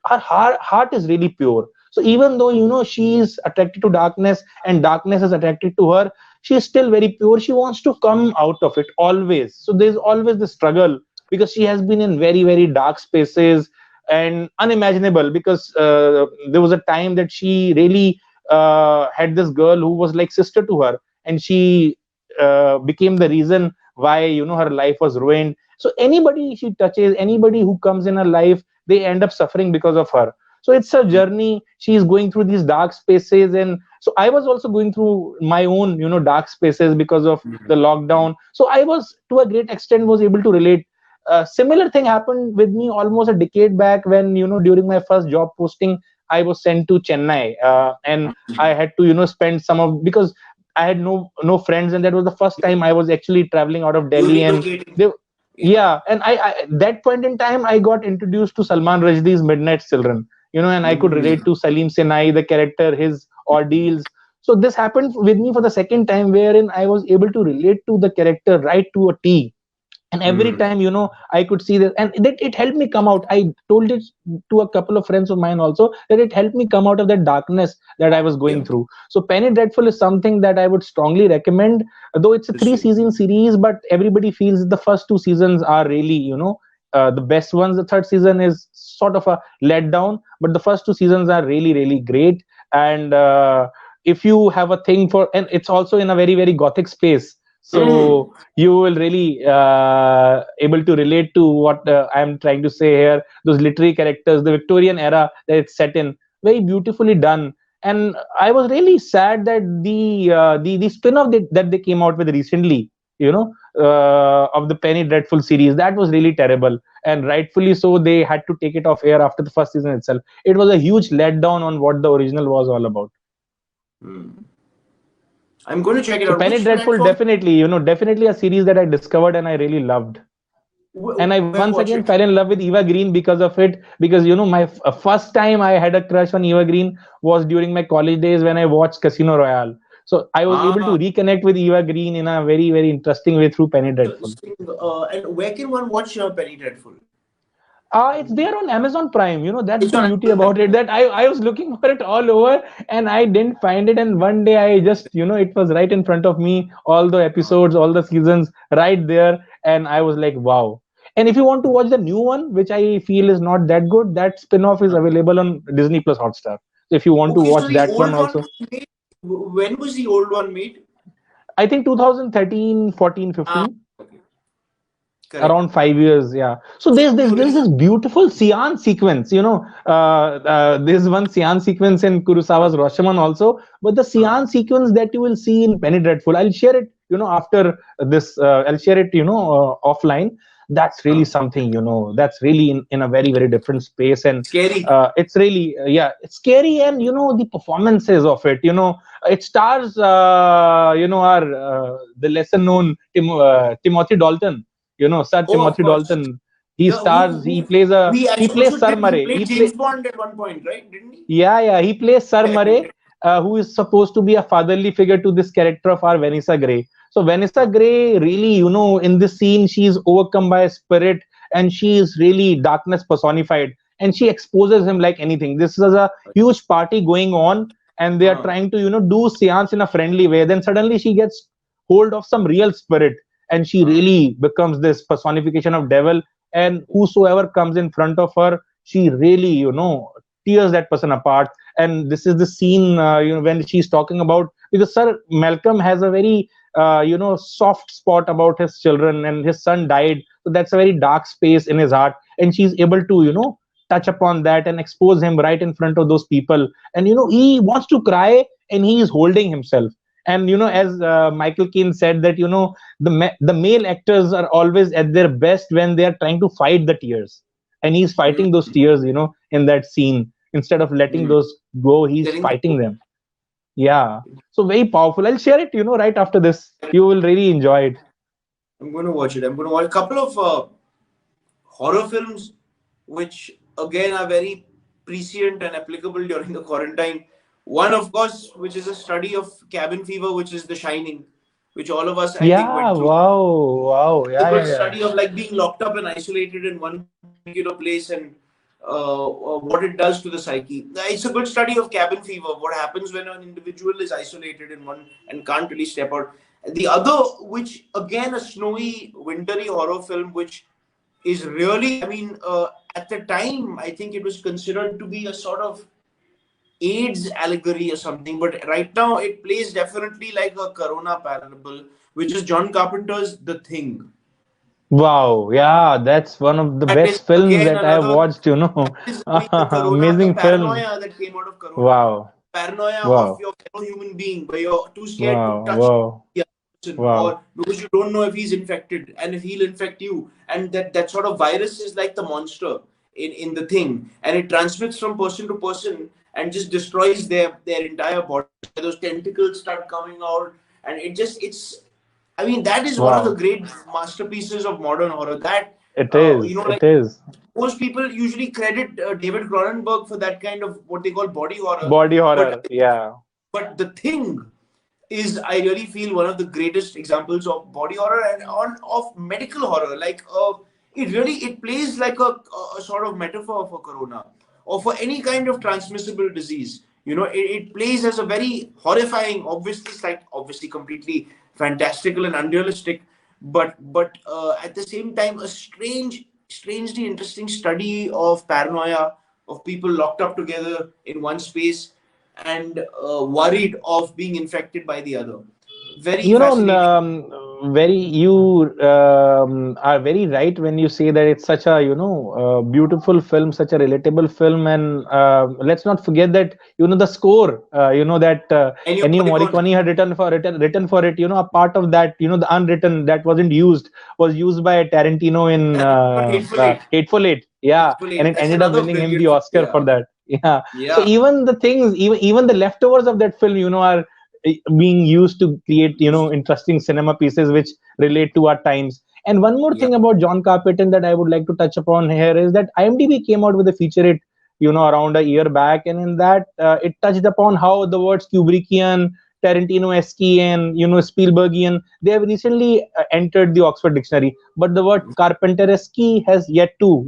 A: her heart is really pure. So even though she is attracted to darkness, and darkness is attracted to her, she is still very pure. She wants to come out of it always. So there's always the struggle, because she has been in very, very dark spaces and unimaginable. Because there was a time that she really had this girl who was like sister to her, and she became the reason why her life was ruined. So anybody she touches, anybody who comes in her life, they end up suffering because of her. So it's a journey. She is going through these dark spaces, and so I was also going through my own dark spaces because of the lockdown. So I was, to a great extent, was able to relate. Similar thing happened with me almost a decade back when, during my first job posting, I was sent to Chennai, and I had to, spend some of, because I had no friends, and that was the first time I was actually traveling out of
B: You
A: Delhi. And
B: relocating.
A: they,
B: Yeah.
A: yeah, and I that point in time I got introduced to Salman Rushdie's Midnight Children, and I could relate
B: Mm.
A: to Salim Sinai, the character, his ordeals. So this happened with me for the second time, wherein I was able to relate to the character right to a T. And every
B: Mm.
A: time, I could see this, and it helped me come out. I told it to a couple of friends of mine also, that it helped me come out of that darkness that I was going
B: Yeah.
A: through. So Penny Dreadful is something that I would strongly recommend, though it's a three
B: Interesting.
A: season series, but everybody feels the first two seasons are really, the best ones. The third season is sort of a letdown, but the first two seasons are really, really great. And if you have a thing for, and it's also in a very, very gothic space,
B: Mm.
A: so you will really able to relate to what I'm trying to say here. Those literary characters, the Victorian era that it's set in, very beautifully done. And I was really sad that the spin-off that they came out with recently, of the Penny Dreadful series, that was really terrible, and rightfully so. They had to take it off air after the first season itself. It was a huge letdown on what the original was all about.
B: Mm. I'm going to check it
A: So
B: out.
A: Penny
B: Which
A: Dreadful,
B: platform?
A: definitely, definitely a series that I discovered and I really loved. And I
B: Where
A: once
B: watch
A: again
B: it?
A: fell in love with Eva Green because of it. Because my first time I had a crush on Eva Green was during my college days when I watched Casino Royale. So I was able to
B: Ah,
A: reconnect with Eva Green in a very, very interesting way through Penny Dreadful.
B: interesting. And where can one watch Penny Dreadful?
A: It's there on Amazon Prime. That's
B: It's
A: the
B: on
A: beauty
B: Amazon
A: about
B: Prime.
A: it. That I was looking for it all over and I didn't find it. And one day I just, it was right in front of me, all the episodes, all the seasons right there. And I was like, wow. And if you want to watch the new one, which I feel is not that good, that spin-off is available on Disney Plus Hotstar. So if you want to
B: Okay, so
A: watch
B: the
A: that one
B: old one
A: also,
B: was made. When was the old one made?
A: I think 2013, 14,
B: Ah,
A: 15.
B: okay. Correct.
A: Around 5 years, yeah. So
B: So
A: there's this beautiful seance sequence, there's one seance sequence in
B: uh,
A: Kurosawa's Rashomon also, but the
B: uh,
A: seance sequence that you will see in Penny Dreadful, I'll share it, after this, I'll share it, offline. That's really
B: uh,
A: something, that's really in a very, very different space. And
B: scary.
A: it's really, yeah, it's scary. And the performances of it, it stars, our the lesser known Timothy Dalton, Sir
B: Oh, of
A: Timothy
B: course.
A: Dalton. He
B: Yeah,
A: stars. He plays
B: also
A: Sir
B: did. He
A: Murray.
B: played James Bond at one point, right? Didn't he?
A: Yeah, yeah. He plays Sir Murray, who is supposed to be a fatherly figure to this character of our Vanessa Gray. So Vanessa Gray, really, in this scene, she's overcome by a spirit, and she is really darkness personified, and she exposes him like anything. This is a huge party going on, and they are
B: Uh,
A: trying to, do seance in a friendly way. Then suddenly she gets hold of some real spirit, and she
B: uh,
A: really becomes this personification of devil. And whosoever comes in front of her, she really, tears that person apart. And this is the scene, when she's talking about, because Sir Malcolm has a very soft spot about his children, and his son died, so that's a very dark space in his heart, and she's able to, touch upon that and expose him right in front of those people. And he wants to cry, and he is holding himself. And as Michael Caine said, that the male actors are always at their best when they are trying to fight the tears, and he's
B: mm,
A: fighting those tears, in that scene. Instead of letting
B: mm.
A: those go, he's
B: Letting them
A: fighting
B: go.
A: them. Yeah. So very powerful. I'll share it, right after this. You will really enjoy it.
B: I'm going to watch it. I'm going to watch a couple of horror films, which again are very prescient and applicable during the quarantine. One, of course, which is a study of cabin fever, which is The Shining, which all of us, I think,
A: Yeah,
B: went through.
A: wow, wow.
B: The
A: Yeah,
B: good
A: yeah, yeah.
B: study of like being locked up and isolated in one particular place and what it does to the psyche. It's a good study of cabin fever, what happens when an individual is isolated in one and can't really step out. The other, which again a snowy, wintry horror film, which is really, I mean, at the time, I think it was considered to be a sort of AIDS allegory or something, but right now it plays definitely like a Corona parable, which is John Carpenter's The Thing.
A: Wow, yeah, that's one of the
B: That is
A: best films
B: again
A: that I have
B: another.
A: watched,
B: That is, I mean, the Corona, the
A: Amazing film.
B: paranoia that came out of Corona,
A: Wow,
B: paranoia of
A: wow,
B: your fellow human being, where you're too scared to
A: wow,
B: touch
A: wow,
B: the other person,
A: Wow.
B: or because you don't know if he's infected and if he'll infect you, and that sort of virus is like the monster in the thing, and it transmits from person to person and just destroys their entire body. That's why those tentacles start coming out, and it's I mean, that is one of the
A: Wow.
B: great masterpieces of modern horror. That
A: It is.
B: like
A: It is.
B: most people usually credit David Cronenberg for that kind of what they call body horror,
A: Body
B: but
A: horror. Yeah.
B: the thing is, I really feel one of the greatest examples of body horror and on of medical horror. Like it plays like a sort of metaphor for corona or for any kind of transmissible disease. It plays as a very horrifying, obviously completely fantastical and unrealistic, but at the same time a strangely interesting study of paranoia, of people locked up together in one space and worried of being infected by the other. Very
A: You know,
B: fascinating.
A: very you are very right when you say that it's such a beautiful film, such a relatable film, and let's not forget that the score, that
B: Ennio
A: Ennio
B: Morricone.
A: Morricone had written for it. A part of that, the unwritten that wasn't used was used by Tarantino in
B: Hateful Eight.
A: Hateful Eight. Yeah,
B: Hateful
A: and
B: Eight.
A: it
B: That's
A: ended up
B: another
A: winning him the
B: brilliant film.
A: Oscar
B: Yeah.
A: for that. Yeah. So
B: Yeah.
A: even the things, even the leftovers of that film, are being used to create interesting cinema pieces which relate to our times. And one more
B: Yeah.
A: thing about John Carpenter that I would like to touch upon here is that IMDb came out with a featurette around a year back, and in that it touched upon how the words Kubrickian, Tarantino-esque, and Spielbergian, they have recently entered the Oxford Dictionary, but the word Carpenter-esque has yet to.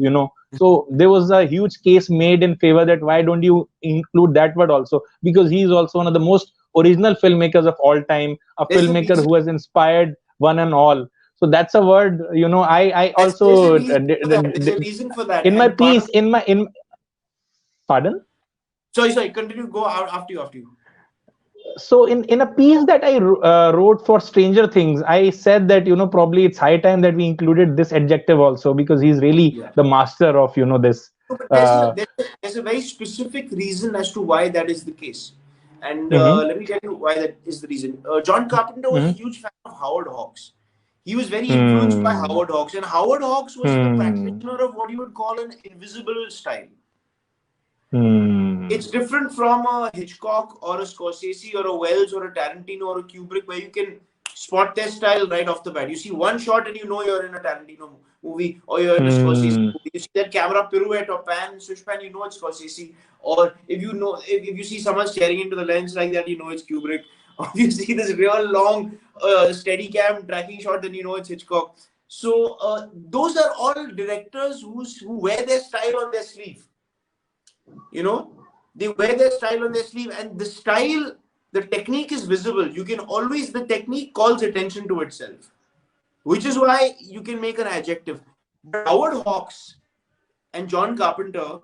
A: So there was a huge case made in favor that why don't you include that word also, because he is also one of the most original filmmakers of all time, a
B: There's a
A: filmmaker
B: reason.
A: who has inspired one and all. So that's a word, I
B: There's a
A: also
B: reason for that. There's a reason for that.
A: in my
B: And part of
A: piece, in pardon.
B: sorry. Continue. Go out after you. After you.
A: So in a piece that I wrote for Stranger Things, I said that probably it's high time that we included this adjective also, because he's really
B: Yeah.
A: the master of this.
B: No, but
A: Uh,
B: there's a very specific reason as to why that is the case. And
A: mhm,
B: let me tell you why that is the reason. John Carpenter was a
A: mhm,
B: huge fan of Howard Hawks. He was very influenced by
A: hmm,
B: Howard Hawks, and Howard Hawks was the
A: hmm,
B: practitioner of what you would call an invisible style.
A: hmm,
B: It's different from a Hitchcock or a Scorsese or a Wells or a Tarantino or a Kubrick, where you can spot their style right off the bat. You see one shot and you know you're in a Tarantino movie or you're in a Scorsese
A: hmm.
B: movie. You see that camera pirouette or pan, switch pan, you know it's Scorsese. Or if you see someone staring into the lens like that, you know it's Kubrick. Or if you see this real long steady cam tracking shot, then you know it's Hitchcock. So those are all directors who wear their style on their sleeve. you know they wear their style on their sleeve, and the technique is visible. You can always The technique calls attention to itself, which is why you can make an adjective. But Howard Hawks and John Carpenter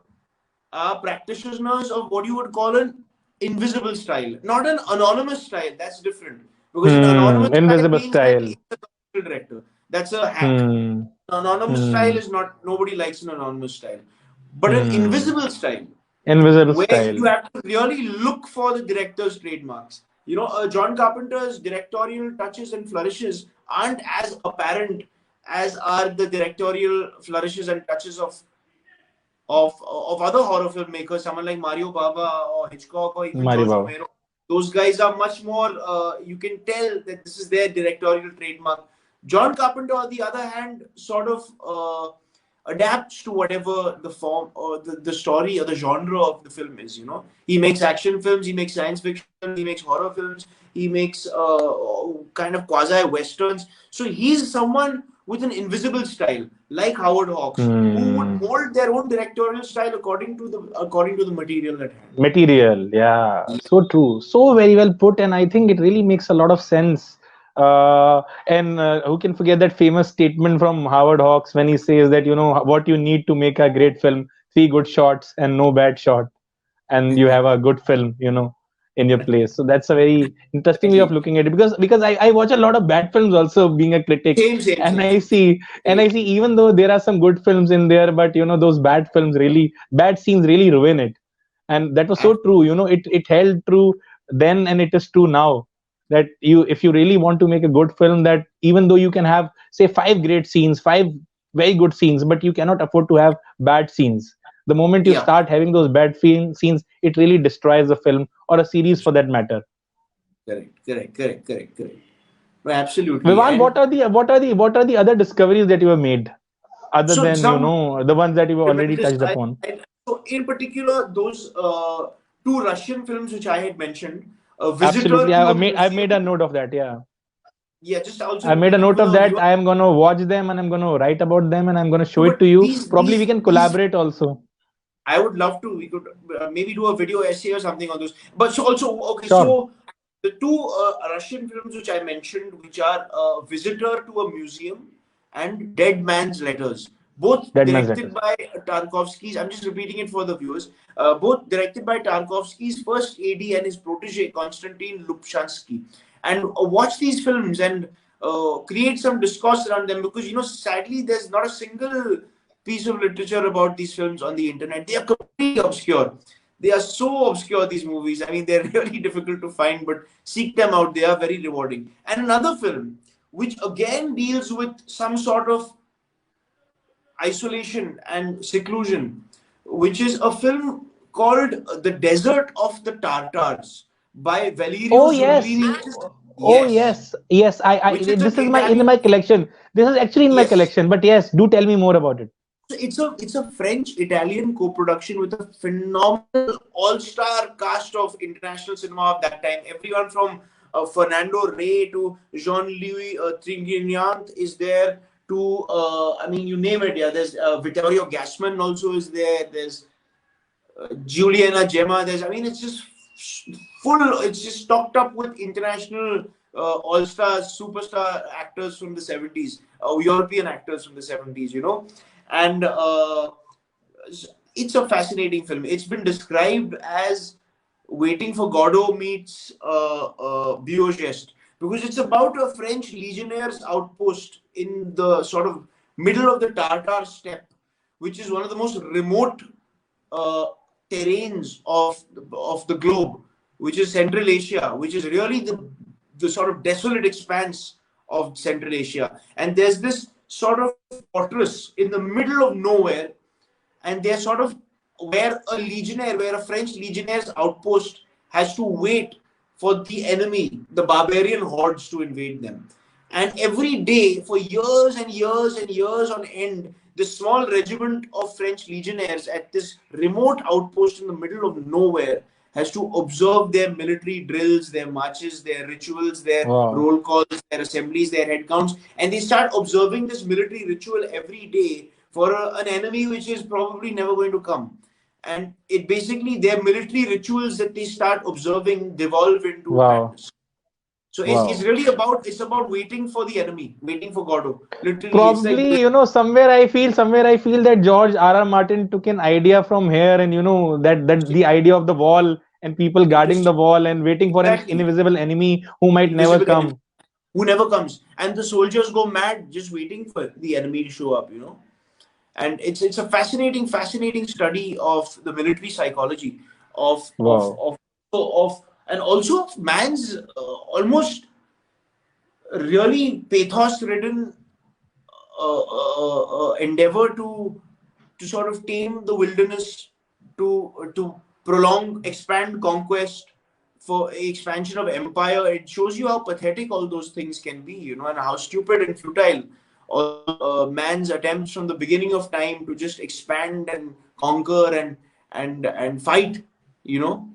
B: are practitioners of what you would call an invisible style, not an anonymous style. That's different, because an anonymous style
A: Invisible
B: means like
A: style.
B: he's a commercial director. That's a hack.
A: Hmm.
B: An anonymous style
A: Hmm.
B: is not, nobody likes an anonymous style, but an
A: Hmm.
B: invisible style
A: Invisible
B: where you
A: style.
B: have to really look for the director's trademarks. John Carpenter's directorial touches and flourishes aren't as apparent as are the directorial flourishes and touches of other horror filmmakers, someone like Mario Bava or Hitchcock or even George
A: Maribao.
B: Romero. Those guys are much more. You can tell that this is their directorial trademark. John Carpenter, on the other hand, sort of adapts to whatever the form or the story or the genre of the film is. He makes action films, he makes science fiction films, he makes horror films, he makes kind of quasi westerns. So he's someone with an invisible style, like Howard Hawks, who would
A: Hmm.
B: mold their own directorial style according to the material at hand.
A: Material. Yeah. So true. So very well put. And I think it really makes a lot of sense. And who can forget that famous statement from Howard Hawks when he says that, what you need to make a great film, three good shots and no bad shot, and you have a good film, in your place. So that's a very interesting way of
B: Exactly.
A: looking at it, because I watch a lot of bad films also, being a critic,
B: Same, same,
A: and
B: same,
A: I
B: same.
A: see and I
B: Same.
A: see even though there are some good films in there, but those bad scenes really ruin it. And that was so true. It held true then, and it is true now, that if you really want to make a good film, that even though you can have, say, five great scenes, five very good scenes, but you cannot afford to have bad scenes. The moment you
B: Yeah,
A: start having those scenes, it really destroys a film or a series for that matter.
B: correct. No, absolutely.
A: Vivan,
B: And
A: what are the other discoveries that you have made, other
B: so
A: than
B: some
A: the ones that you have already
B: tremendous.
A: touched upon?
B: So in particular, those two Russian films which I had mentioned, a visitor
A: Absolutely,
B: to a
A: I've made a
B: museum.
A: note of that. Yeah,
B: Yeah, just
A: I
B: also
A: made a note
B: because
A: of
B: of
A: that.
B: you.
A: I am gonna watch them and I'm gonna write about them and I'm gonna show
B: No,
A: it
B: but
A: to you. Probably we
B: these
A: can
B: these
A: collaborate also.
B: I would love to. We could maybe do a video essay or something on those. But so also, okay,
A: Sure,
B: so the two Russian films which I mentioned, which are Visitor to a Museum and Dead Man's Letters, both
A: Dead Man's
B: directed
A: Letters.
B: by Tarkovsky's. I'm just repeating it for the viewers. Both directed by Tarkovsky's first AD and his protege, Konstantin Lubchansky. And watch these films and create some discourse around them, because sadly, there's not a single piece of literature about these films on the internet. They are completely obscure. They are so obscure, these movies. I mean, they're really difficult to find, but seek them out. They are very rewarding. And another film, which again deals with some sort of isolation and seclusion, which is a film called The Desert of the Tartars by Valerio
A: Oh yes,
B: Zurlini.
A: oh
B: Yes,
A: yes, yes.
B: which is
A: This
B: an
A: is my in
B: Italian.
A: my collection. This is actually in my
B: Yes,
A: collection. But yes, do tell me more about it.
B: so it's a French Italian co-production with a phenomenal all-star cast of international cinema of that time. Everyone from Fernando Rey to Jean-Louis Trintignant is there. To I mean, you name it. Yeah, there's Vittorio Gassman also is there. There's Juliana Gemma. There's, I mean, it's just full. It's just stocked up with international all-stars, superstar actors from the 70s, European actors from the 70s. And it's a fascinating film. It's been described as Waiting for Godot meets Biogest, because it's about a French legionnaires outpost in the sort of middle of the Tartar steppe, which is one of the most remote uh, terrains of the globe, which is Central Asia, which is really the sort of desolate expanse of Central Asia. And there's this sort of fortress in the middle of nowhere, and they're sort of where a French legionnaire's outpost has to wait for the enemy, the barbarian hordes, to invade them. And every day, for years and years and years on end, this small regiment of French legionnaires at this remote outpost in the middle of nowhere has to observe their military drills, their marches, their rituals, their
A: Wow,
B: roll calls, their assemblies, their head counts, and they start observing this military ritual every day for an enemy which is probably never going to come. And it basically, their military rituals that they start observing devolve into
A: wow,
B: madness. So it's
A: wow.
B: really about waiting for the enemy, waiting for Godot. Literally, it's like
A: Probably, somewhere I feel that George R. R. Martin took an idea from here, and that the idea of the wall and people guarding
B: just
A: the wall and waiting for an
B: exactly
A: invisible enemy who might never
B: invisible enemy
A: come.
B: who never comes, and the soldiers go mad just waiting for the enemy to show up. And it's a fascinating study of the military psychology of of
A: Wow,
B: of of and also of man's almost really pathos ridden endeavor to sort of tame the wilderness, to prolong, expand conquest for expansion of empire. It shows you how pathetic all those things can be, and how stupid and futile all man's attempts from the beginning of time to just expand and conquer and fight. You know,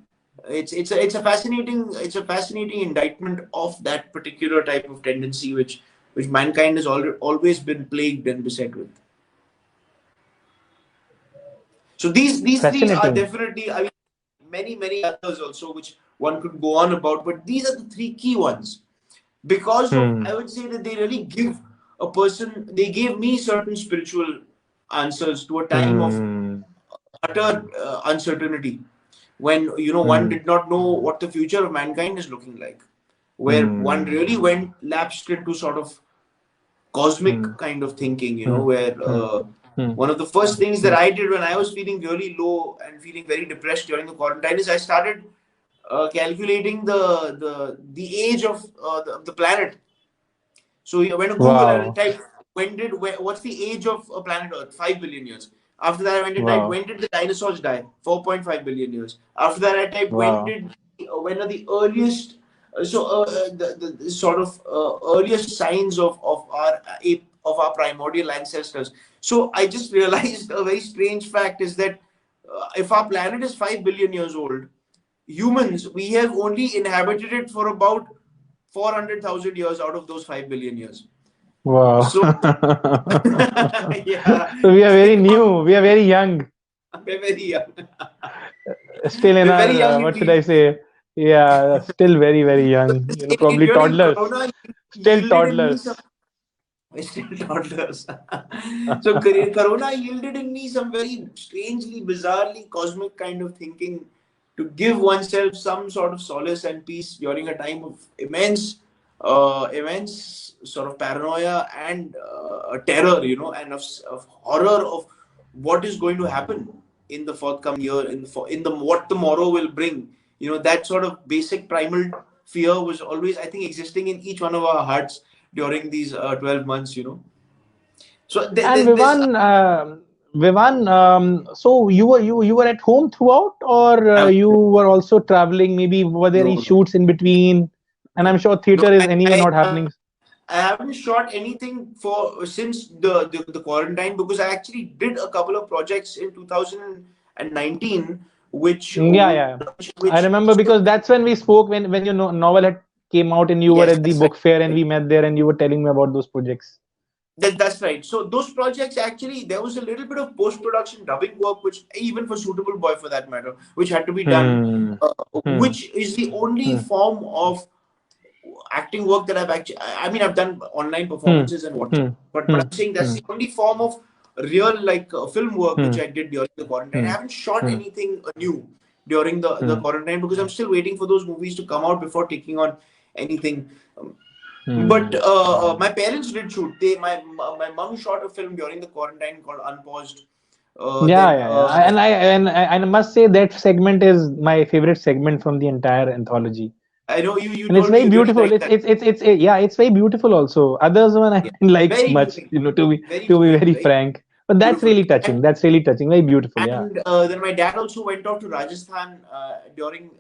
B: it's a fascinating indictment of that particular type of tendency which mankind has always been plagued and beset with. So these three are
A: fascinating.
B: definitely, I mean, many others also which one could go on about, but these are the three key ones, because of,
A: Hmm.
B: I would say that they really give a person, they gave me certain spiritual answers to a time of
A: Hmm.
B: utter uncertainty, when one
A: Hmm.
B: did not know what the future of mankind is looking like, where one
A: Hmm.
B: really went lapsed into sort of cosmic
A: Hmm.
B: kind of thinking,
A: Hmm.
B: where
A: Hmm. Hmm.
B: one of the first things that
A: Hmm.
B: I did when I was feeling really low and feeling very depressed during the quarantine is I started calculating the age of the planet. So I went to Google and I
A: Wow.
B: typed what's the age of planet Earth? 5 billion years. After that, I went to type
A: Wow.
B: when did the dinosaurs die? 4.5 billion years. After that, I typed
A: Wow.
B: when are the earliest the sort of earliest signs of our primordial ancestors. So I just realized a very strange fact is that if our planet is 5 billion years old, humans we have only inhabited it for about 400,000 years out of those 5 billion years.
A: Wow.
B: So, yeah,
A: So we are very
B: think about
A: new. We are very young.
B: we're very young.
A: Still in
B: We're
A: our,
B: very young
A: what should I
B: indeed.
A: say? Yeah, still very, very young. Probably
B: During
A: toddlers.
B: Corona,
A: Still
B: yielded in me some.
A: toddlers.
B: We're still toddlers. So Corona yielded in me some very strangely, bizarrely cosmic kind of thinking to give oneself some sort of solace and peace during a time of immense sort of paranoia and terror, and of horror of what is going to happen in the forthcoming year, in the what tomorrow will bring. That sort of basic primal fear was always, I think, existing in each one of our hearts during these 12 months. So
A: And
B: this
A: Vivan, so you were at home throughout, or
B: I,
A: you were also traveling? Maybe were there any
B: no, no,
A: shoots in between? And I'm sure
B: no.
A: theater is anyway not happening.
B: I haven't shot anything for since the quarantine, because I actually did a couple of projects in 2019,
A: Yeah, yeah. I remember because that's when we spoke when your novel had came out and you were
B: yes,
A: at the
B: that's right.
A: book fair and we met there and you were telling me about those projects.
B: That's right. So those projects, actually, there was a little bit of post-production dubbing work, which even for Suitable Boy, for that matter, which had to be done,
A: Hmm. Hmm.
B: which is the only
A: Hmm.
B: form of acting work that I've actually. I mean, I've done online
A: Hmm.
B: performances and whatnot,
A: Hmm.
B: but
A: Hmm.
B: I'm saying that's
A: Hmm.
B: the only form of real, like, film work which
A: Hmm.
B: I did during the quarantine. I
A: Hmm.
B: haven't shot
A: Hmm.
B: anything new during the
A: Hmm.
B: quarantine, because I'm still waiting for those movies to come out before taking on anything. But
A: Hmm.
B: my parents did shoot. My mom shot a film during the quarantine called Unpaused.
A: Yeah,
B: Then
A: yeah, yeah. And I must say that segment is my favorite segment from the entire anthology.
B: I know you
A: And it's
B: told me
A: very
B: you really
A: beautiful.
B: like
A: It's
B: that.
A: yeah, it's very beautiful also. Others one I
B: Yeah,
A: didn't like
B: very
A: much,
B: moving, very
A: to be
B: moving,
A: very
B: very
A: frank. But that's
B: beautiful.
A: really touching. That's really touching. Very beautiful. Yeah.
B: And then my dad also went off to Rajasthan during,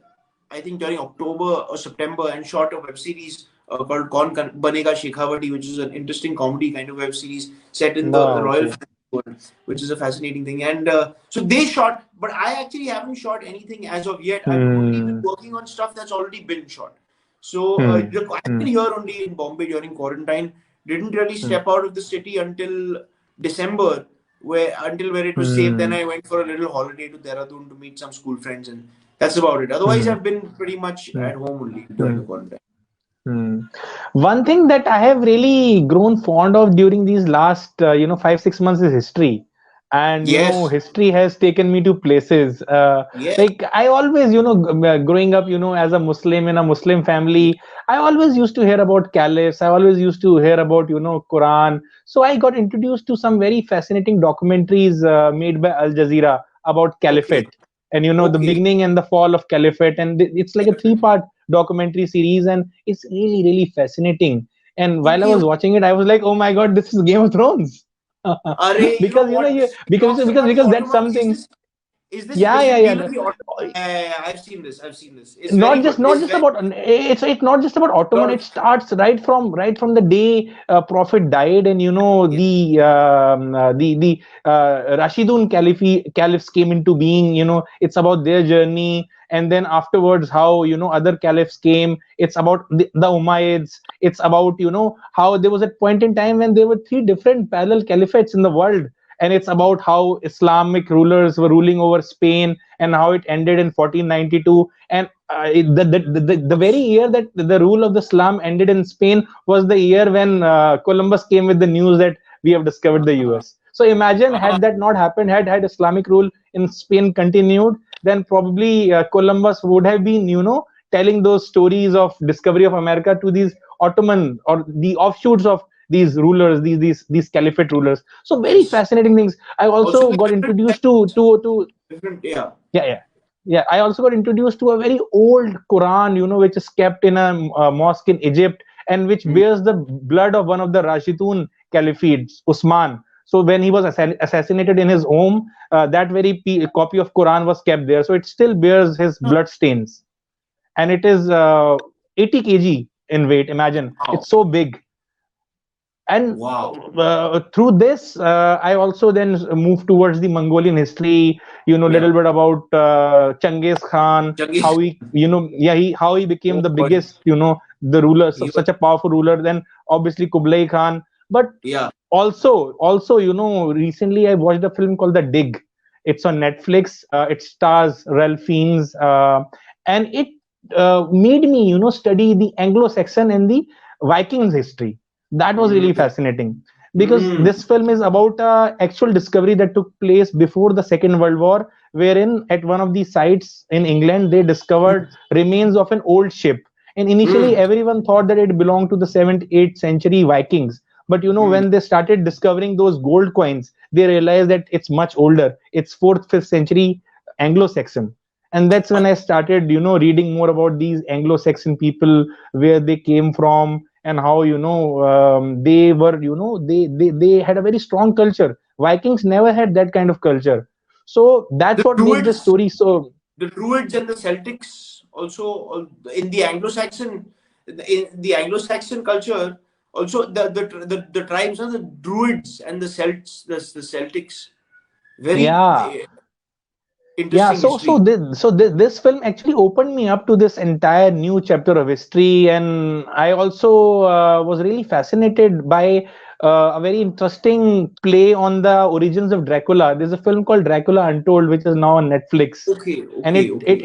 B: I think, during October or September, and shot a web series called Banega Shekhawati, which is an interesting comedy kind of web series set in the
A: No,
B: royal
A: okay.
B: family world, which is a fascinating thing. And so they shot, but I actually haven't shot anything as of yet. I've only been
A: Hmm.
B: working on stuff that's already been shot. So
A: Hmm.
B: I've
A: Hmm.
B: been here only in Bombay during quarantine. Didn't really
A: Hmm.
B: step out of the city until December, where it was safe. Then
A: Hmm.
B: I went for a little holiday to Dehradun to meet some school friends, and that's about it. Otherwise,
A: Hmm.
B: I've been pretty much
A: Hmm.
B: at home only during
A: Hmm.
B: the quarantine.
A: Hmm. One thing that I have really grown fond of during these last, 5, 6 months is history. And,
B: Yes,
A: history has taken me to places.
B: yes,
A: Like I always, growing up, as a Muslim in a Muslim
B: yeah,
A: family, I always used to hear about caliphs. I always used to hear about, Quran. So I got introduced to some very fascinating documentaries made by Al Jazeera about
B: okay,
A: caliphate and, the
B: okay.
A: beginning and the fall of caliphate. And it's like a
B: Definitely.
A: three-part documentary series and it's really really fascinating, and while I
B: Okay,
A: was watching it I was like, oh my god, this is Game of Thrones.
B: you know
A: Because
B: what? It
A: because
B: talks about the
A: that's
B: Ottoman.
A: something.
B: Does
A: Yeah,
B: it deal
A: yeah.
B: with the Ottoman? I've seen this. I've seen this. It's very
A: Not
B: good.
A: just not
B: It's
A: just
B: very
A: about it's not just about Ottoman.
B: lot
A: It
B: of.
A: starts right from the day Prophet died, and
B: Yeah,
A: the Rashidun caliphs came into being. It's about their journey, and then afterwards how other caliphs came. It's about the Umayyads. It's about how there was a point in time when there were three different parallel caliphates in the world, and it's about how Islamic rulers were ruling over Spain and how it ended in 1492. And the very year that the rule of the Islam ended in Spain was the year when Columbus came with the news that we have discovered the
B: uh,
A: US. So imagine,
B: uh,
A: had that not happened, had Islamic rule in Spain continued, then probably Columbus would have been, telling those stories of discovery of America to these Ottoman or the offshoots of these rulers, these caliphate rulers. So very
B: yes.
A: fascinating things. I
B: Also,
A: also
B: with
A: got
B: different
A: introduced
B: texts,
A: to
B: different. Yeah.
A: yeah, yeah. yeah, I also got introduced to a very old Quran, which is kept in a mosque in Egypt, and which
B: Mm.
A: bears the blood of one of the Rashidun caliphates, Usman. So when he was assassinated in his home, that very copy of Quran was kept there, so it still bears his
B: Huh.
A: blood stains, and it is 80 kg in weight. Imagine,
B: Wow.
A: it's so big. And
B: Wow.
A: through this, I also then moved towards the Mongolian history,
B: Yeah.
A: little bit about Genghis Khan,
B: Changi.
A: how he, yeah, how he became
B: Oh
A: the
B: boy.
A: biggest, the ruler,
B: He was,
A: such a powerful ruler. Then obviously Kublai Khan. But
B: yeah.
A: also, recently I watched a film called The Dig. It's on Netflix. It stars Ralph Fiennes, and it made me, study the Anglo-Saxon and the Vikings history. That was really
B: Mm.
A: fascinating because
B: Mm.
A: this film is about a actual discovery that took place before the Second World War, wherein at one of the sites in England they discovered remains of an old ship. And initially,
B: Mm.
A: everyone thought that it belonged to the 7th, 8th century Vikings. But
B: Mm.
A: when they started discovering those gold coins, they realized that it's much older. It's 4th, 5th century Anglo-Saxon. And that's when I started, reading more about these Anglo-Saxon people, where they came from, and how they were, they had a very strong culture. Vikings never had that kind of culture. So that's
B: The
A: what makes this
B: Druids,
A: story so.
B: the Druids and the Celtics also in the Anglo-Saxon culture also the tribes are the Druids and the Celts, the Celtics. Very
A: Yeah. Yeah,
B: interesting
A: so
B: history.
A: this film actually opened me up to this entire new chapter of history, and I also was really fascinated by a very interesting play on the origins of Dracula. There's a film called Dracula Untold, which is now on Netflix,
B: Okay,
A: and
B: okay, okay.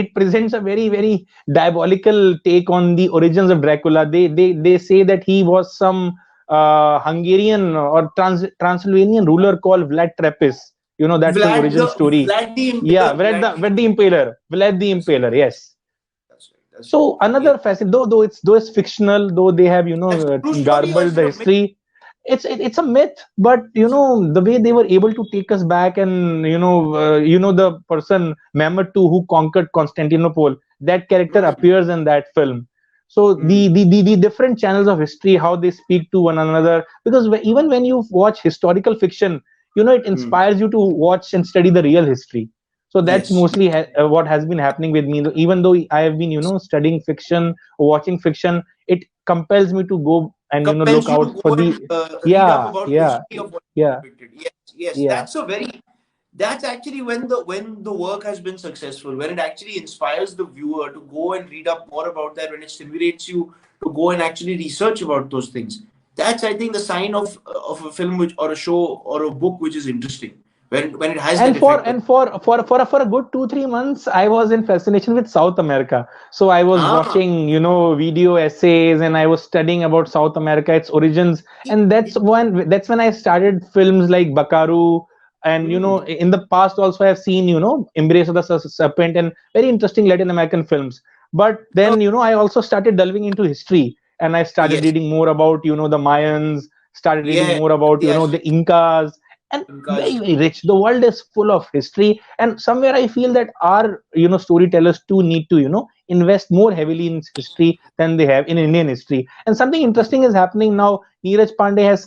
A: it presents a very, very diabolical take on the origins of Dracula. They say that he was some Hungarian or Transylvanian ruler called Vlad Trappist. That's his origin story.
B: Vlad the
A: Yeah,
B: Impaler,
A: Vlad the Impaler. Vlad the
B: That's right.
A: Impaler, yes.
B: That's right. That's right.
A: So
B: Yeah.
A: another facet, though it's fictional, though they have
B: That's a true story, or is
A: garbled
B: it
A: the
B: a myth?
A: history. It's a myth, but the way they were able to take us back, and the person Mehmed II who conquered Constantinople, that character
B: Mm.
A: appears in that film. So
B: Mm.
A: the different channels of history, how they speak to one another, because even when you watch historical fiction, it
B: Mm.
A: inspires you to watch and study the real history. So that's
B: Yes.
A: mostly what has been happening with me. Even though I have been studying fiction, watching fiction, it compels me to go and
B: Compels
A: look
B: you to
A: out
B: go
A: for
B: and
A: the.
B: read up
A: Yeah,
B: about the
A: yeah,
B: history of what
A: yeah,
B: is depicted. Yes, yes,
A: yeah.
B: that's actually when the work has been successful, when it actually inspires the viewer to go and read up more about that, when it stimulates you to go and actually research about those things. That's, I think, the sign of a film which, or a show or a book which is interesting. When it has that
A: And for
B: effect.
A: and for a good 2-3 months, I was in fascination with South America. So I was
B: Ah,
A: watching video essays, and I was studying about South America, its origins. And that's when I started films like Bakaru. And
B: mm,
A: in the past also I have seen Embrace of the Serpent and very interesting Latin American films. But
B: oh,
A: then I also started delving into history, and I started
B: yes,
A: reading more about the Mayans, started reading
B: yeah,
A: more about
B: the
A: the
B: Aztecs,
A: Incas, and very,
B: Incas.
A: very rich. The world is full of history, and somewhere I feel that our storytellers too need to invest more heavily in history than they have in Indian history. And something interesting is happening now. Neeraj Pandey has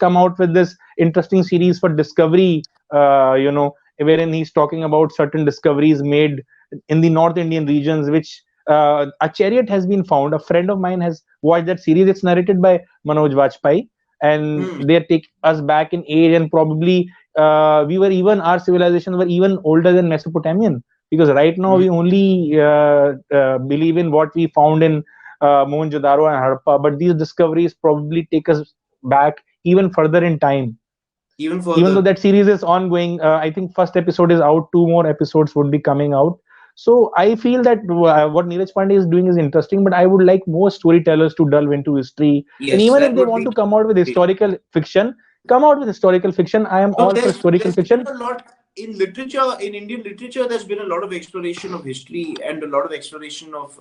A: come out with this interesting series for Discovery, wherein he's talking about certain discoveries made in the North Indian regions, which a chariot has been found. A friend of mine has watched that series. It's narrated by Manoj Vajpayee, and
B: Mm,
A: they take us back in age, and probably our civilizations were even older than Mesopotamian, because right now
B: mm,
A: we only believe in what we found in Mohenjo-daro and Harappa, but these discoveries probably take us back even further in time.
B: even
A: Even though
B: further.
A: that series is ongoing, I think first episode is out, two more episodes would be coming out. So I feel that what Neeraj Pandey is doing is interesting, but I would like more storytellers to delve into history. And
B: Yes,
A: even if
B: that
A: they
B: would
A: want
B: be
A: to come out with
B: great.
A: historical fiction, come out with historical fiction. I am
B: No,
A: all for historical
B: there's been
A: fiction.
B: a lot in literature, in Indian literature. There's been a lot of exploration of history and a lot of exploration of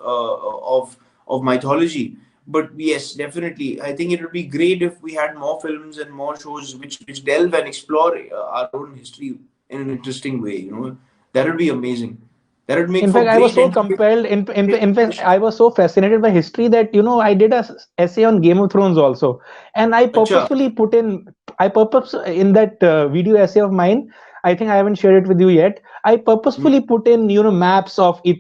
B: mythology. But yes, definitely, I think it would be great if we had more films and more shows which delve and explore our own history in an interesting way. That would be amazing. That would make
A: In
B: for
A: fact, I was
B: great
A: so
B: entertainment.
A: compelled. In fact, I was so fascinated by history that I did a essay on Game of Thrones also, and
B: Acha.
A: I purpose in that video essay of mine. I think I haven't shared it with you yet. I
B: Mm,
A: purposefully put in maps of
B: mm,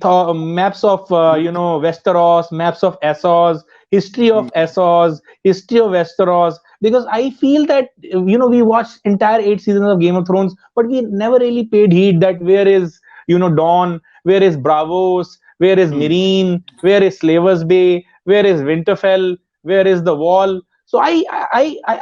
A: Westeros, maps of Essos, history of
B: mm,
A: Essos, history of Westeros, because I feel that we watched entire 8 seasons of Game of Thrones, but we never really paid heed that where is Dawn, where is Bravos? Where is
B: mm.
A: Meereen? Where is Slavers Bay? Where is Winterfell? Where is the Wall? So I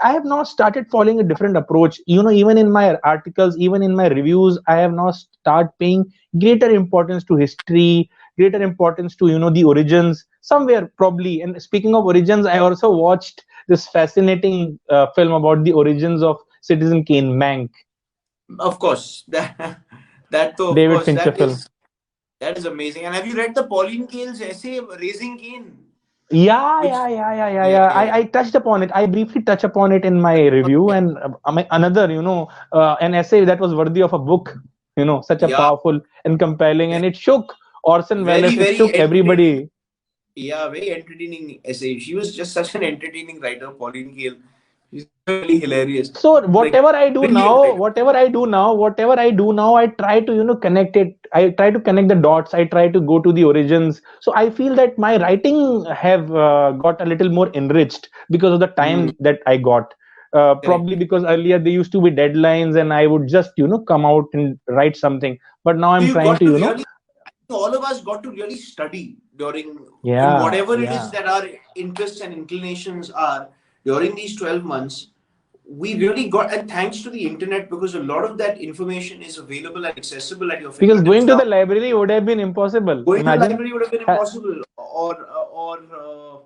A: have now started following a different approach. Even in my articles, even in my reviews, I have now start paying greater importance to history, greater importance to the origins. Somewhere probably. And speaking of origins, I also watched this fascinating film about the origins of Citizen Kane, Mank,
B: Of course, that though, of
A: David
B: course,
A: Fincher film.
B: that is amazing. And have you read the Pauline Kael's essay, Raising Cain?
A: Yeah,
B: Which,
A: yeah, yeah, yeah, yeah,
B: yeah,
A: yeah.
B: yeah,
A: I touched upon it. I briefly touch upon it in my review, and another, an essay that was worthy of a book. Such a
B: yeah,
A: powerful and compelling, and it shook Orson
B: very,
A: Welles. It
B: very
A: shook
B: entertaining.
A: everybody.
B: Yeah, very entertaining essay. She was just such an entertaining writer, Pauline Kael. She's really hilarious.
A: So
B: Like, brilliant writer.
A: whatever I do now, I try to connect it. I try to connect the dots. I try to go to the origins. So I feel that my writing have got a little more enriched because of the
B: Mm,
A: time that I got.
B: correct.
A: Probably because earlier there used to be deadlines, and I would just come out and write something. But now
B: So
A: I'm
B: you
A: trying
B: got
A: to
B: to really, all of us got to really study during, in
A: yeah,
B: whatever it is
A: yeah.
B: that our interests and inclinations are during these 12 months. We really got, and thanks to the internet, because a lot of that information is available and accessible at your
A: Because
B: fingertips
A: going to
B: now.
A: the library would have been impossible.
B: Going to the
A: Imagine.
B: library would have been
A: Ha-
B: impossible, or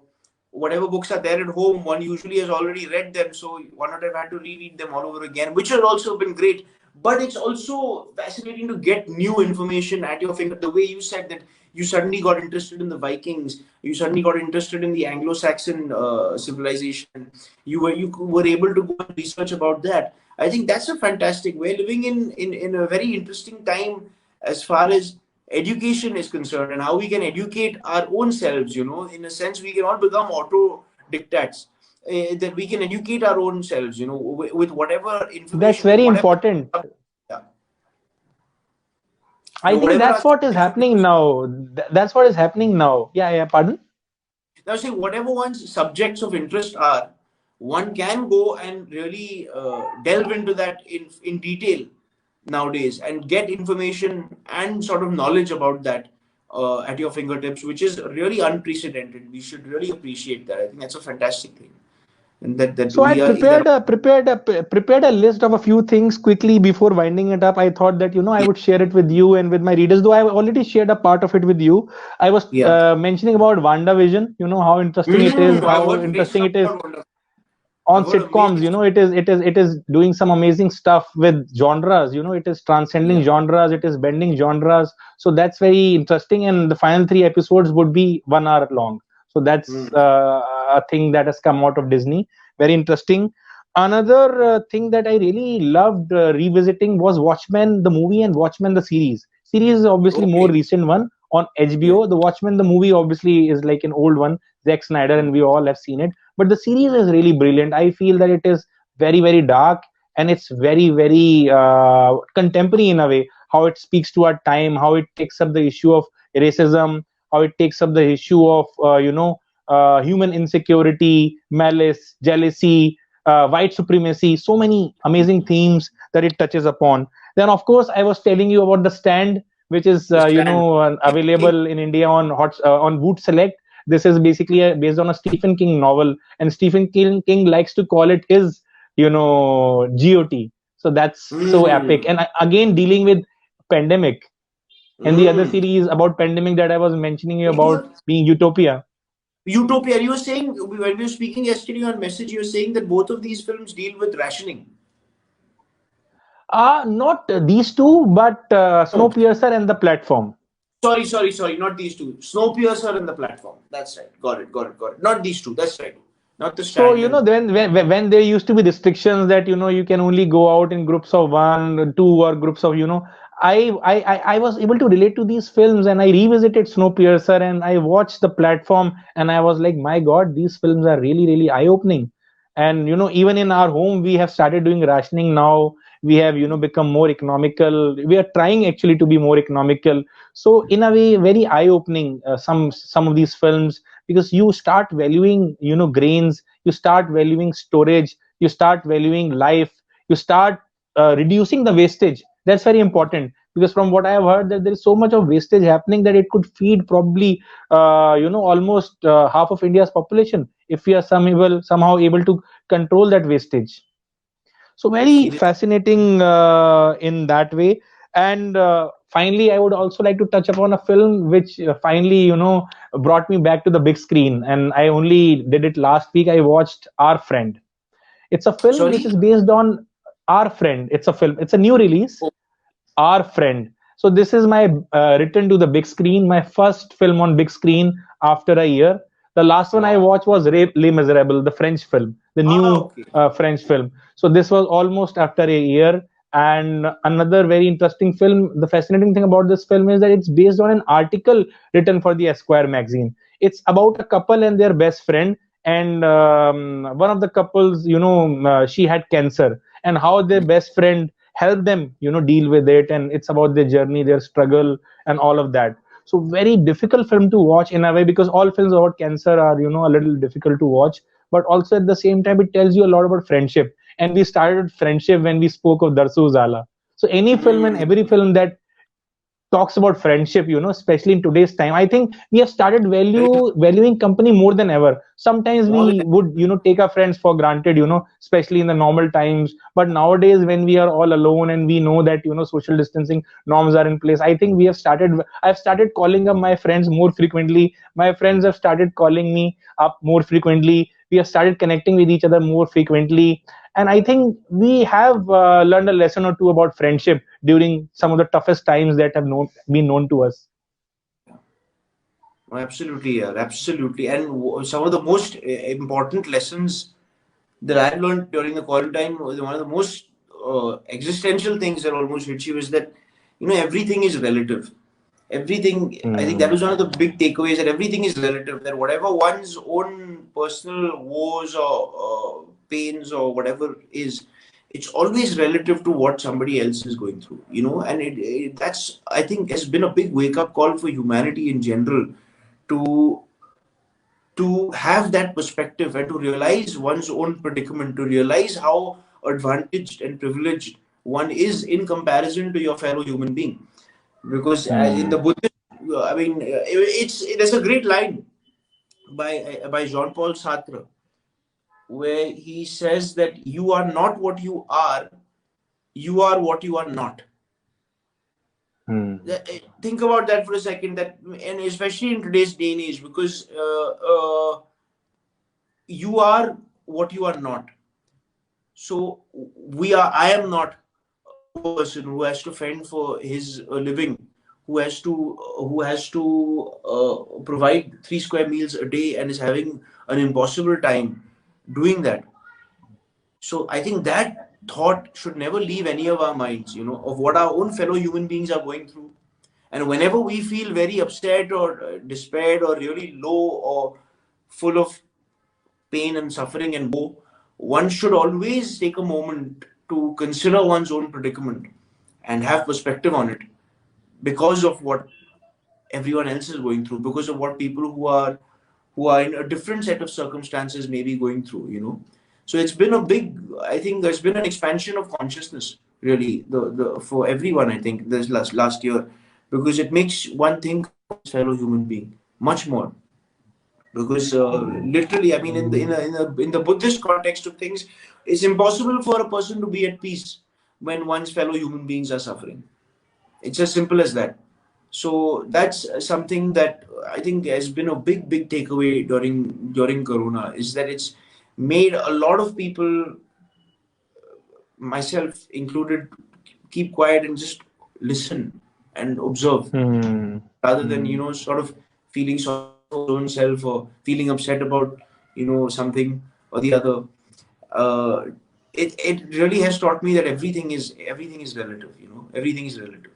B: whatever books are there at home, one usually has already read them, so one would have had to reread them all over again, which has also been great. But it's also fascinating to get new information at your finger. The way you said that you suddenly got interested in the Vikings, you suddenly got interested in the Anglo-Saxon civilization. You were able to go and research about that. I think that's a fantastic. We're living in a very interesting time as far as education is concerned, and how we can educate our own selves. In a sense, we cannot become auto dictats. That we can educate our own selves, with whatever
A: that's
B: information, with
A: very
B: whatever,
A: important.
B: yeah,
A: I think
B: whatever our
A: that's what is
B: subjects of
A: happening
B: interest.
A: now. That's what is happening now. Yeah, yeah, pardon.
B: Now, say whatever one's subjects of interest are, one can go and really delve into that in detail nowadays, and get information and sort of knowledge about that at your fingertips, which is really unprecedented. We should really appreciate that. I think that's a fantastic thing, and that
A: So I
B: we are in that.
A: prepared a list of a few things quickly before winding it up. I thought that I
B: Yeah,
A: would share it with you and with my readers. Though I already shared a part of it with you. I was
B: yeah.
A: mentioning about WandaVision. How interesting it is.
B: I've
A: How
B: heard great
A: interesting
B: stuff
A: it is
B: about Wonder.
A: on
B: I've heard
A: sitcoms.
B: amazing stuff.
A: It is doing some amazing stuff with genres. It is transcending
B: Yeah.
A: genres. It is bending genres. So that's very interesting. And the final three episodes would be 1 hour long. So that's
B: Mm.
A: a thing that has come out of Disney. Very interesting. Another thing that I really loved revisiting was Watchmen the movie and Watchmen the series. Series is obviously more
B: Okay.
A: recent one on
B: Yeah.
A: HBO. The Watchmen the movie obviously is like an old one, Zack Snyder, and we all have seen it. But the series is really brilliant. I feel that it is very very dark, and it's very very contemporary in a way. How it speaks to our time, how it takes up the issue of racism, how it takes up the issue of human insecurity, malice, jealousy, white supremacy. So many amazing themes that it touches upon. Then of course I was telling you about The Stand, which is
B: The Stand.
A: available in India on Woot Select. This is basically based on a Stephen King novel, and Stephen King likes to call it his GOT. So that's so epic.
B: Mm.
A: And again, dealing with pandemic, and the other
B: Mm.
A: series about pandemic that I was mentioning you
B: You
A: about
B: were
A: being Utopia.
B: Utopia. You were saying when we were speaking yesterday on message, you were saying that both of these films deal with rationing.
A: Not these two, but
B: Oh,
A: Snowpiercer and The Platform.
B: sorry. Not these two. Snowpiercer and the platform. That's right. Got it. Not these two. That's right. Not the
A: So,
B: stand and.
A: then when there used to be restrictions that, you can only go out in groups of one, two, or groups of, I was able to relate to these films, and I revisited Snowpiercer and I watched The Platform, and I was like, my God, these films are really, really eye-opening. And even in our home, we have started doing rationing now. We have become more economical. We are trying actually to be more economical. So in a way, very eye-opening, some of these films, because you start valuing grains, you start valuing storage, you start valuing life, you start reducing the wastage. That's very important, because from what I have heard, that there is so much of wastage happening that it could feed probably almost half of India's population if we are somehow able to control that wastage. So very
B: Seriously.
A: fascinating in that way. And finally, I would also like to touch upon a film which finally brought me back to the big screen, and I only did it last week. I watched Our Friend. It's a film which
B: Sorry.
A: is based on Our Friend. It's a new release,
B: Oh,
A: Our Friend. So this is my return to the big screen, my first film on big screen after a year. The last one I
B: wow.
A: watched was Les Miserables, the French film, the new
B: Okay.
A: French film. So this was almost after a year. And another very interesting film. The fascinating thing about this film is that it's based on an article written for the Esquire magazine. It's about a couple and their best friend, and one of the couples, she had cancer, and how their best friend help them deal with it, and it's about their journey, their struggle, and all of that. So very difficult film to watch in a way, because all films about cancer are a little difficult to watch, but also at the same time it tells you a lot about friendship. And we started friendship when we spoke of Darsu Zala. So any film and
B: Mm,
A: every film that talks about friendship, especially in today's time, I think we have started
B: very much
A: valuing company more than ever. Sometimes
B: more
A: we would take our friends for granted, especially in the normal times, but nowadays when we are all alone and we know that social distancing norms are in place, I think I've started calling up my friends more frequently. My friends have started calling me up more frequently. We have started connecting with each other more frequently. And I think we have learned a lesson or two about friendship during some of the toughest times that have been known to us.
B: absolutely, yeah, absolutely. And some of the most important lessons that I've learned during the quarantine, was one of the most existential things that almost hits you is that everything is relative. Everything, I think that
A: Hmm.
B: was one of the big takeaways, that everything is relative. That whatever one's own personal woes or pains or whatever is, it's always relative to what somebody else is going through. And that's, I think, has been a big wake up call for humanity in general, to have that perspective and to realize one's own predicament, to realize how advantaged and privileged one is in comparison to your fellow human being. Because in
A: Hmm.
B: the Buddhist, I mean, there's a great line by Jean Paul Sartre, where he says that you are not what you are what you are not.
A: Hmm.
B: Think about that for a second. That, and especially in today's day and age, because you are what you are not. So I am not a poor person who has to fend for his living, who has to provide 3 square meals a day and is having an impossible time doing that. So I think that thought should never leave any of our minds, of what our own fellow human beings are going through. And whenever we feel very upset or despaired or really low or full of pain and suffering and woe, one should always take a moment to consider one's own predicament and have perspective on it, because of what everyone else is going through, because of what people who are in a different set of circumstances may be going through. So it's been a big, I think there's been an expansion of consciousness, really, the for everyone, I think, this last year, because it makes one think about one's fellow human being much more. Because literally, I mean, in the Buddhist context of things, it's impossible for a person to be at peace when one's fellow human beings are suffering. It's as simple as that. So that's something that I think has been a big takeaway during Corona, is that it's made a lot of people, myself included, keep quiet and just listen and observe,
A: Hmm.
B: rather than
A: Hmm.
B: sort of feeling sorry for one's own self or feeling upset about something or the other. uh, it really has taught me that everything is relative. Everything is relative.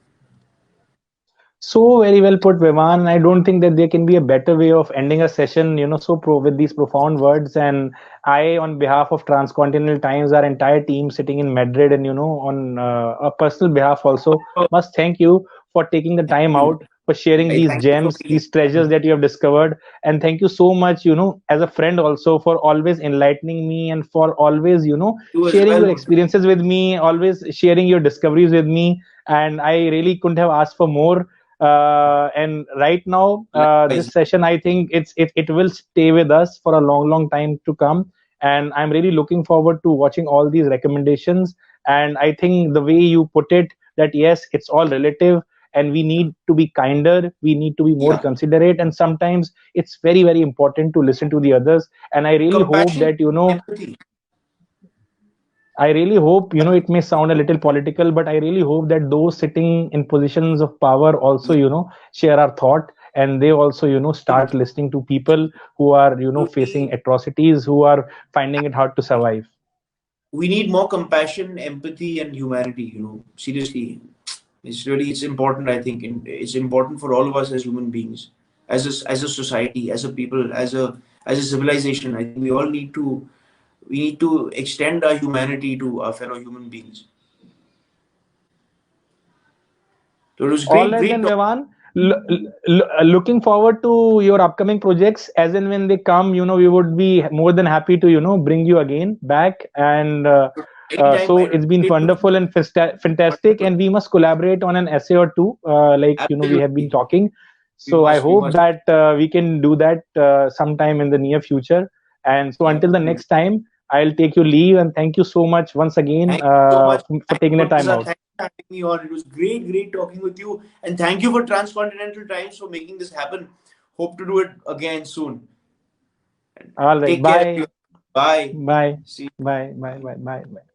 A: So very well put, Vivan. I don't think that there can be a better way of ending a session, so with these profound words. And I, on behalf of Transcontinental Times, our entire team sitting in Madrid, and on a personal behalf also,
B: Oh,
A: must thank you for taking the
B: thank
A: time
B: you.
A: out for sharing
B: I
A: these
B: thank you for
A: gems,
B: being
A: these treasures that you have discovered. And thank you so much, as a friend also, for always enlightening me and for always,
B: you as
A: sharing
B: well,
A: your
B: Murtaza.
A: experiences with me, always sharing your discoveries with me. And I really couldn't have asked for more. And right now, this
B: Likewise.
A: session, I think it will stay with us for a long time to come. And I'm really looking forward to watching all these recommendations. And I think the way you put it, that yes, it's all relative, and we need to be kinder, we need to be more
B: Yeah.
A: considerate, and sometimes it's very important to listen to the others. And I really hope
B: Compassion,
A: that
B: empathy.
A: I really hope, it may sound a little political, but I really hope that those sitting in positions of power also,
B: Yeah.
A: share our thought, and they also, start listening to people who are, facing
B: We
A: atrocities, who are finding it hard to survive.
B: we need more compassion, empathy, and humanity. Seriously, it's important. I think it's important for all of us as human beings, as a society, as a people, as a civilization. I think we need to extend our humanity to our fellow human beings. So it was
A: All
B: great,
A: right
B: great
A: then,
B: talk.
A: Vivan. Looking forward to your upcoming projects. As and when they come, we would be more than happy to, bring you again back. And
B: Anytime,
A: so
B: I
A: it's been
B: relate to
A: wonderful and fantastic.
B: wonderful.
A: And we must collaborate on an essay or two, like we have been
B: Absolutely,
A: talking.
B: we
A: So I
B: must, we
A: hope
B: must.
A: that we can do that sometime in the near future. And so
B: Yeah,
A: until the
B: absolutely.
A: next time, I'll take your leave, and thank you so much once again
B: Thank you so much.
A: for
B: Thank
A: taking
B: you,
A: the time
B: Murtaza.
A: out.
B: Thanks for having me on. It was great, great talking with you. And thank you for Transcontinental Times for making this happen. Hope to do it again soon.
A: All right.
B: Take care, everyone.
A: Bye.
B: Bye.
A: Bye.
B: See you.
A: Bye. Bye.
B: Bye.
A: Bye. Bye. Bye.